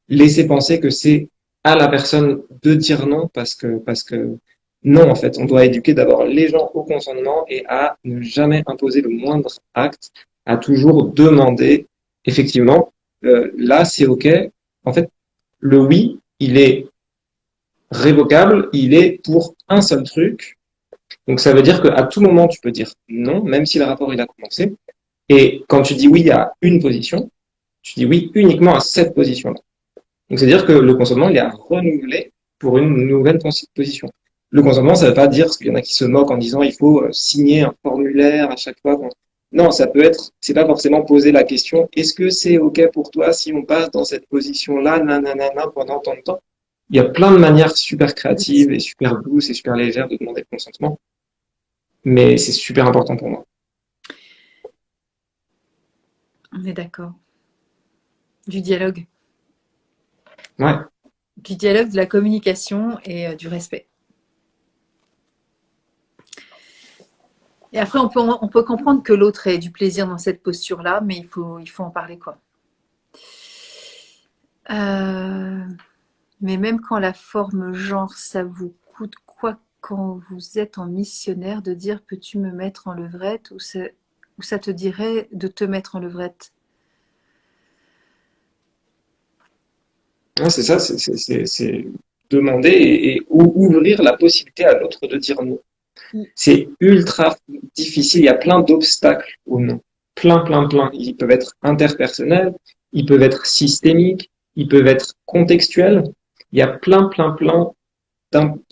laisser penser que c'est à la personne de dire non parce que non, en fait, on doit éduquer d'abord les gens au consentement et à ne jamais imposer le moindre acte, à toujours demander effectivement là c'est ok. En fait, le oui, il est révocable, il est pour un seul truc. Donc ça veut dire qu'à tout moment tu peux dire non, même si le rapport il a commencé. Et quand tu dis oui à une position, tu dis oui uniquement à cette position-là. Donc c'est-à-dire que le consentement il est à renouveler pour une nouvelle position. Le consentement, ça ne veut pas dire, parce qu'il y en a qui se moquent en disant il faut signer un formulaire à chaque fois. Non, ça peut être, c'est pas forcément poser la question, est-ce que c'est ok pour toi si on passe dans cette position-là, nanana, pendant tant de temps? Il y a plein de manières super créatives et super douces et super légères de demander le consentement, mais c'est super important pour moi. on est d'accord. Du dialogue. Ouais, Du dialogue, de la communication et du respect. Et après, on peut comprendre que l'autre ait du plaisir dans cette posture-là, mais il faut en parler, quoi. Euh, mais même quand la forme genre, ça vous coûte quoi quand vous êtes en missionnaire de dire peux-tu me mettre en levrette ou ça te dirait de te mettre en levrette? ouais, c'est ça, c'est demander et ouvrir la possibilité à l'autre de dire non. C'est ultra difficile. Il y a plein d'obstacles au non. Plein, plein, plein. Ils peuvent être interpersonnels, ils peuvent être systémiques, ils peuvent être contextuels. Il y a plein, plein, plein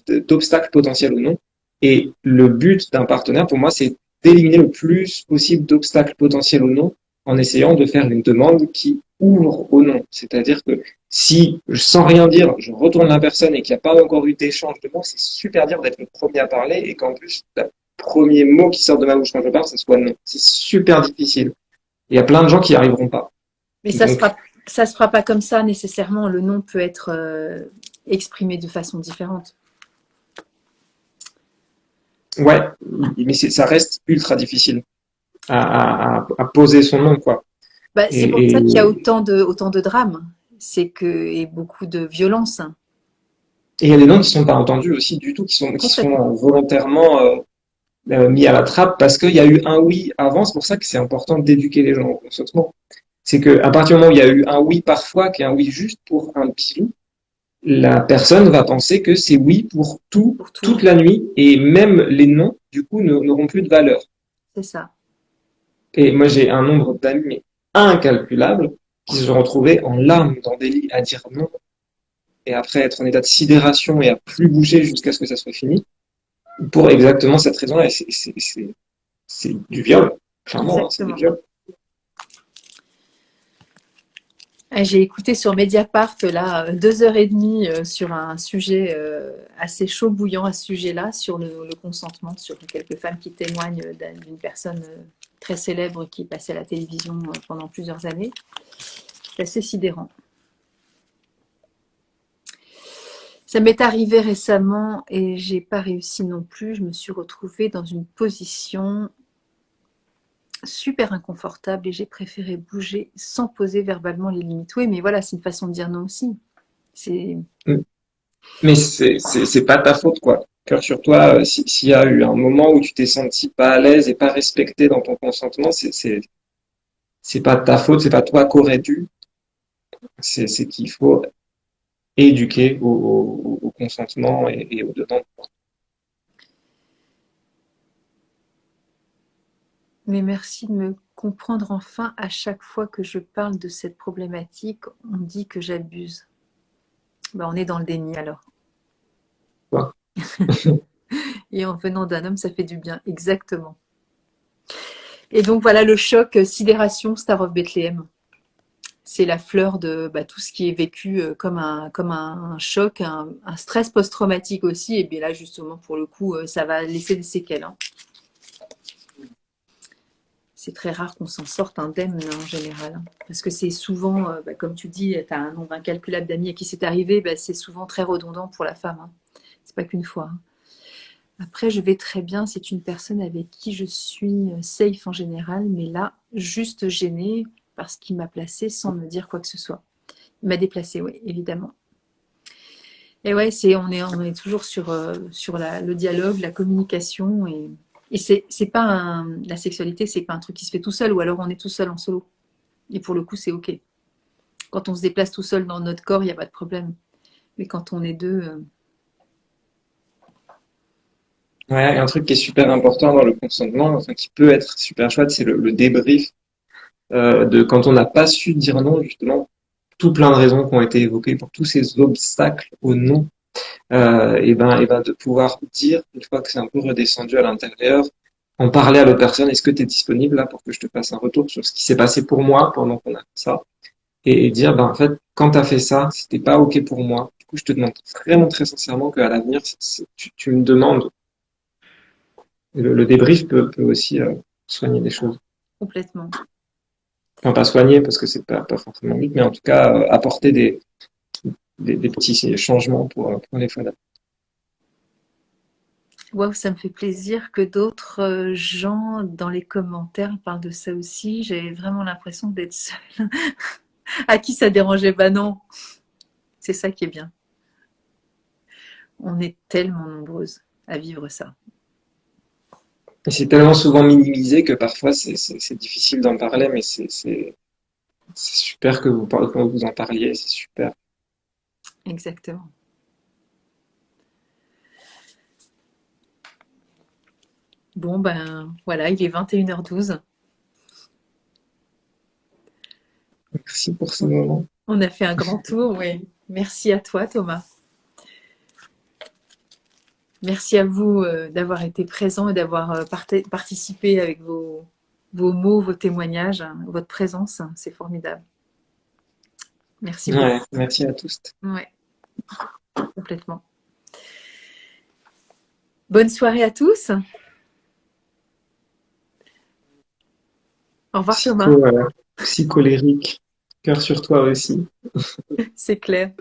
d'obstacles potentiels au non. Et le but d'un partenaire, pour moi, c'est d'éliminer le plus possible d'obstacles potentiels au non en essayant de faire une demande qui ouvre au non. C'est-à-dire que si, sans rien dire, je retourne la personne et qu'il n'y a pas encore eu d'échange de mots, c'est super dur d'être le premier à parler et qu'en plus, le premier mot qui sort de ma bouche quand je parle, ce soit non. C'est super difficile. Il y a plein de gens qui n'y arriveront pas. Mais Donc, ça se fera pas comme ça nécessairement. Le non peut être exprimé de façon différente. ouais, mais ça reste ultra difficile à poser son nom, quoi. Bah, c'est pour Et ça qu'il y a autant de drames. C'est que, et beaucoup de violence. il y a des noms qui sont pas entendus aussi du tout, qui Complètement. sont volontairement mis à la trappe parce qu'il y a eu un oui avant. C'est pour ça que c'est important d'éduquer les gens au consentement. C'est que à partir du moment où il y a eu un oui parfois, qui est un oui juste pour un bisou, la personne va penser que c'est oui pour tout, Pour tout. toute la nuit, et même les noms, du coup, n'auront plus de valeur. C'est ça. Et moi, j'ai un nombre d'amis mais incalculable qui se sont retrouvés en larmes dans des lits à dire non, et après être en état de sidération et à plus bouger jusqu'à ce que ça soit fini, pour exactement cette raison-là. Et c'est du viol, clairement, hein, c'est du Exactement. viol. J'ai écouté sur Mediapart là 2 heures et demie sur un sujet assez chaud bouillant à ce sujet-là, sur le consentement, sur quelques femmes qui témoignent d'une personne très célèbre qui passait à la télévision pendant plusieurs années. C'est assez sidérant. Ça m'est arrivé récemment et j'ai pas réussi non plus. Je me suis retrouvée dans une position super inconfortable et j'ai préféré bouger sans poser verbalement les limites. Oui, mais voilà, c'est une façon de dire non aussi. C'est Mais c'est pas ta faute, quoi. Cœur sur toi, s'il y a eu un moment où tu t'es senti pas à l'aise et pas respecté dans ton consentement, c'est pas ta faute, c'est pas toi qu'aurais dû. C'est qu'il faut et éduquer au consentement et au dedans. Mais merci de me comprendre enfin. À chaque fois que je parle de cette problématique, on dit que j'abuse. Bah, on est dans le déni alors. Quoi. Et en venant d'un homme, ça fait du bien. Exactement. Et donc voilà le choc, sidération, Star of Bethlehem. C'est la fleur de tout ce qui est vécu comme un choc, un stress post-traumatique aussi. Et bien là, justement, pour le coup, ça va laisser des séquelles, hein. C'est très rare qu'on s'en sorte indemne en général, hein. Parce que c'est souvent, comme tu dis, tu as un nombre incalculable d'amis à qui c'est arrivé, c'est souvent très redondant pour la femme, hein. C'est pas qu'une fois, hein. Après, je vais très bien, c'est une personne avec qui je suis safe en général, mais là, juste gênée parce qu'il m'a placée sans me dire quoi que ce soit. Il m'a déplacée, oui, évidemment. Et ouais, on est toujours sur le dialogue, la communication et c'est pas la sexualité, c'est pas un truc qui se fait tout seul ou alors on est tout seul en solo. Et pour le coup, c'est ok. Quand on se déplace tout seul dans notre corps, il n'y a pas de problème. Mais quand on est deux, Ouais, et un truc qui est super important dans le consentement, enfin, qui peut être super chouette, c'est le débrief de quand on n'a pas su dire non, justement, tout plein de raisons qui ont été évoquées pour tous ces obstacles au non, et ben de pouvoir dire, une fois que c'est un peu redescendu à l'intérieur, en parler à l'autre personne, est-ce que tu es disponible là pour que je te fasse un retour sur ce qui s'est passé pour moi pendant qu'on a fait ça, et dire, ben en fait, quand tu as fait ça, c'était pas ok pour moi, du coup je te demande vraiment très sincèrement qu'à l'avenir, tu me demandes. Et le débrief peut aussi soigner des choses. complètement. Enfin, pas soigner parce que c'est pas forcément vite, mais en tout cas apporter des petits changements pour les fois d'après. Waouh, ça me fait plaisir que d'autres gens dans les commentaires parlent de ça aussi. J'ai vraiment l'impression d'être seule. À qui ça dérangeait? Bah non, c'est ça qui est bien. On est tellement nombreuses à vivre ça. Et c'est tellement souvent minimisé que parfois c'est difficile d'en parler, mais c'est super que vous en parliez, c'est super. Exactement. Bon, ben voilà, il est 21h12. Merci pour ce moment. On a fait un grand tour, oui. Merci à toi, Thomas. Merci à vous d'avoir été présent et d'avoir participé avec vos mots, vos témoignages, hein, votre présence. C'est formidable. Merci beaucoup. Ouais, merci à tous. Ouais, complètement. Bonne soirée à tous. Au revoir, Thomas. Psycholérique. Cœur sur toi aussi. C'est clair.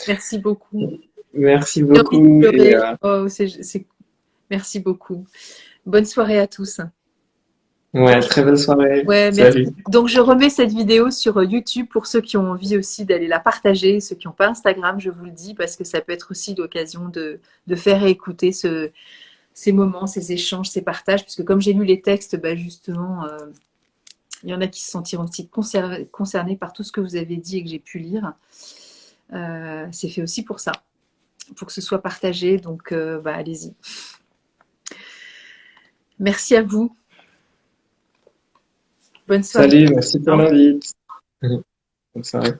Merci beaucoup. Merci J'ai envie de beaucoup et pleurer. Oh, Merci beaucoup. Bonne soirée à tous. ouais, très belle soirée. Ouais, merci. Salut. Donc, je remets cette vidéo sur YouTube pour ceux qui ont envie aussi d'aller la partager, ceux qui n'ont pas Instagram, je vous le dis, parce que ça peut être aussi l'occasion de faire écouter ces moments, ces échanges, ces partages, puisque comme j'ai lu les textes, justement, il y en a qui se sentiront aussi concernés par tout ce que vous avez dit et que j'ai pu lire. C'est fait aussi pour que ce soit partagé, donc allez-y. Merci à vous. Bonne soirée. Salut, merci pour l'invite. Bonne soirée.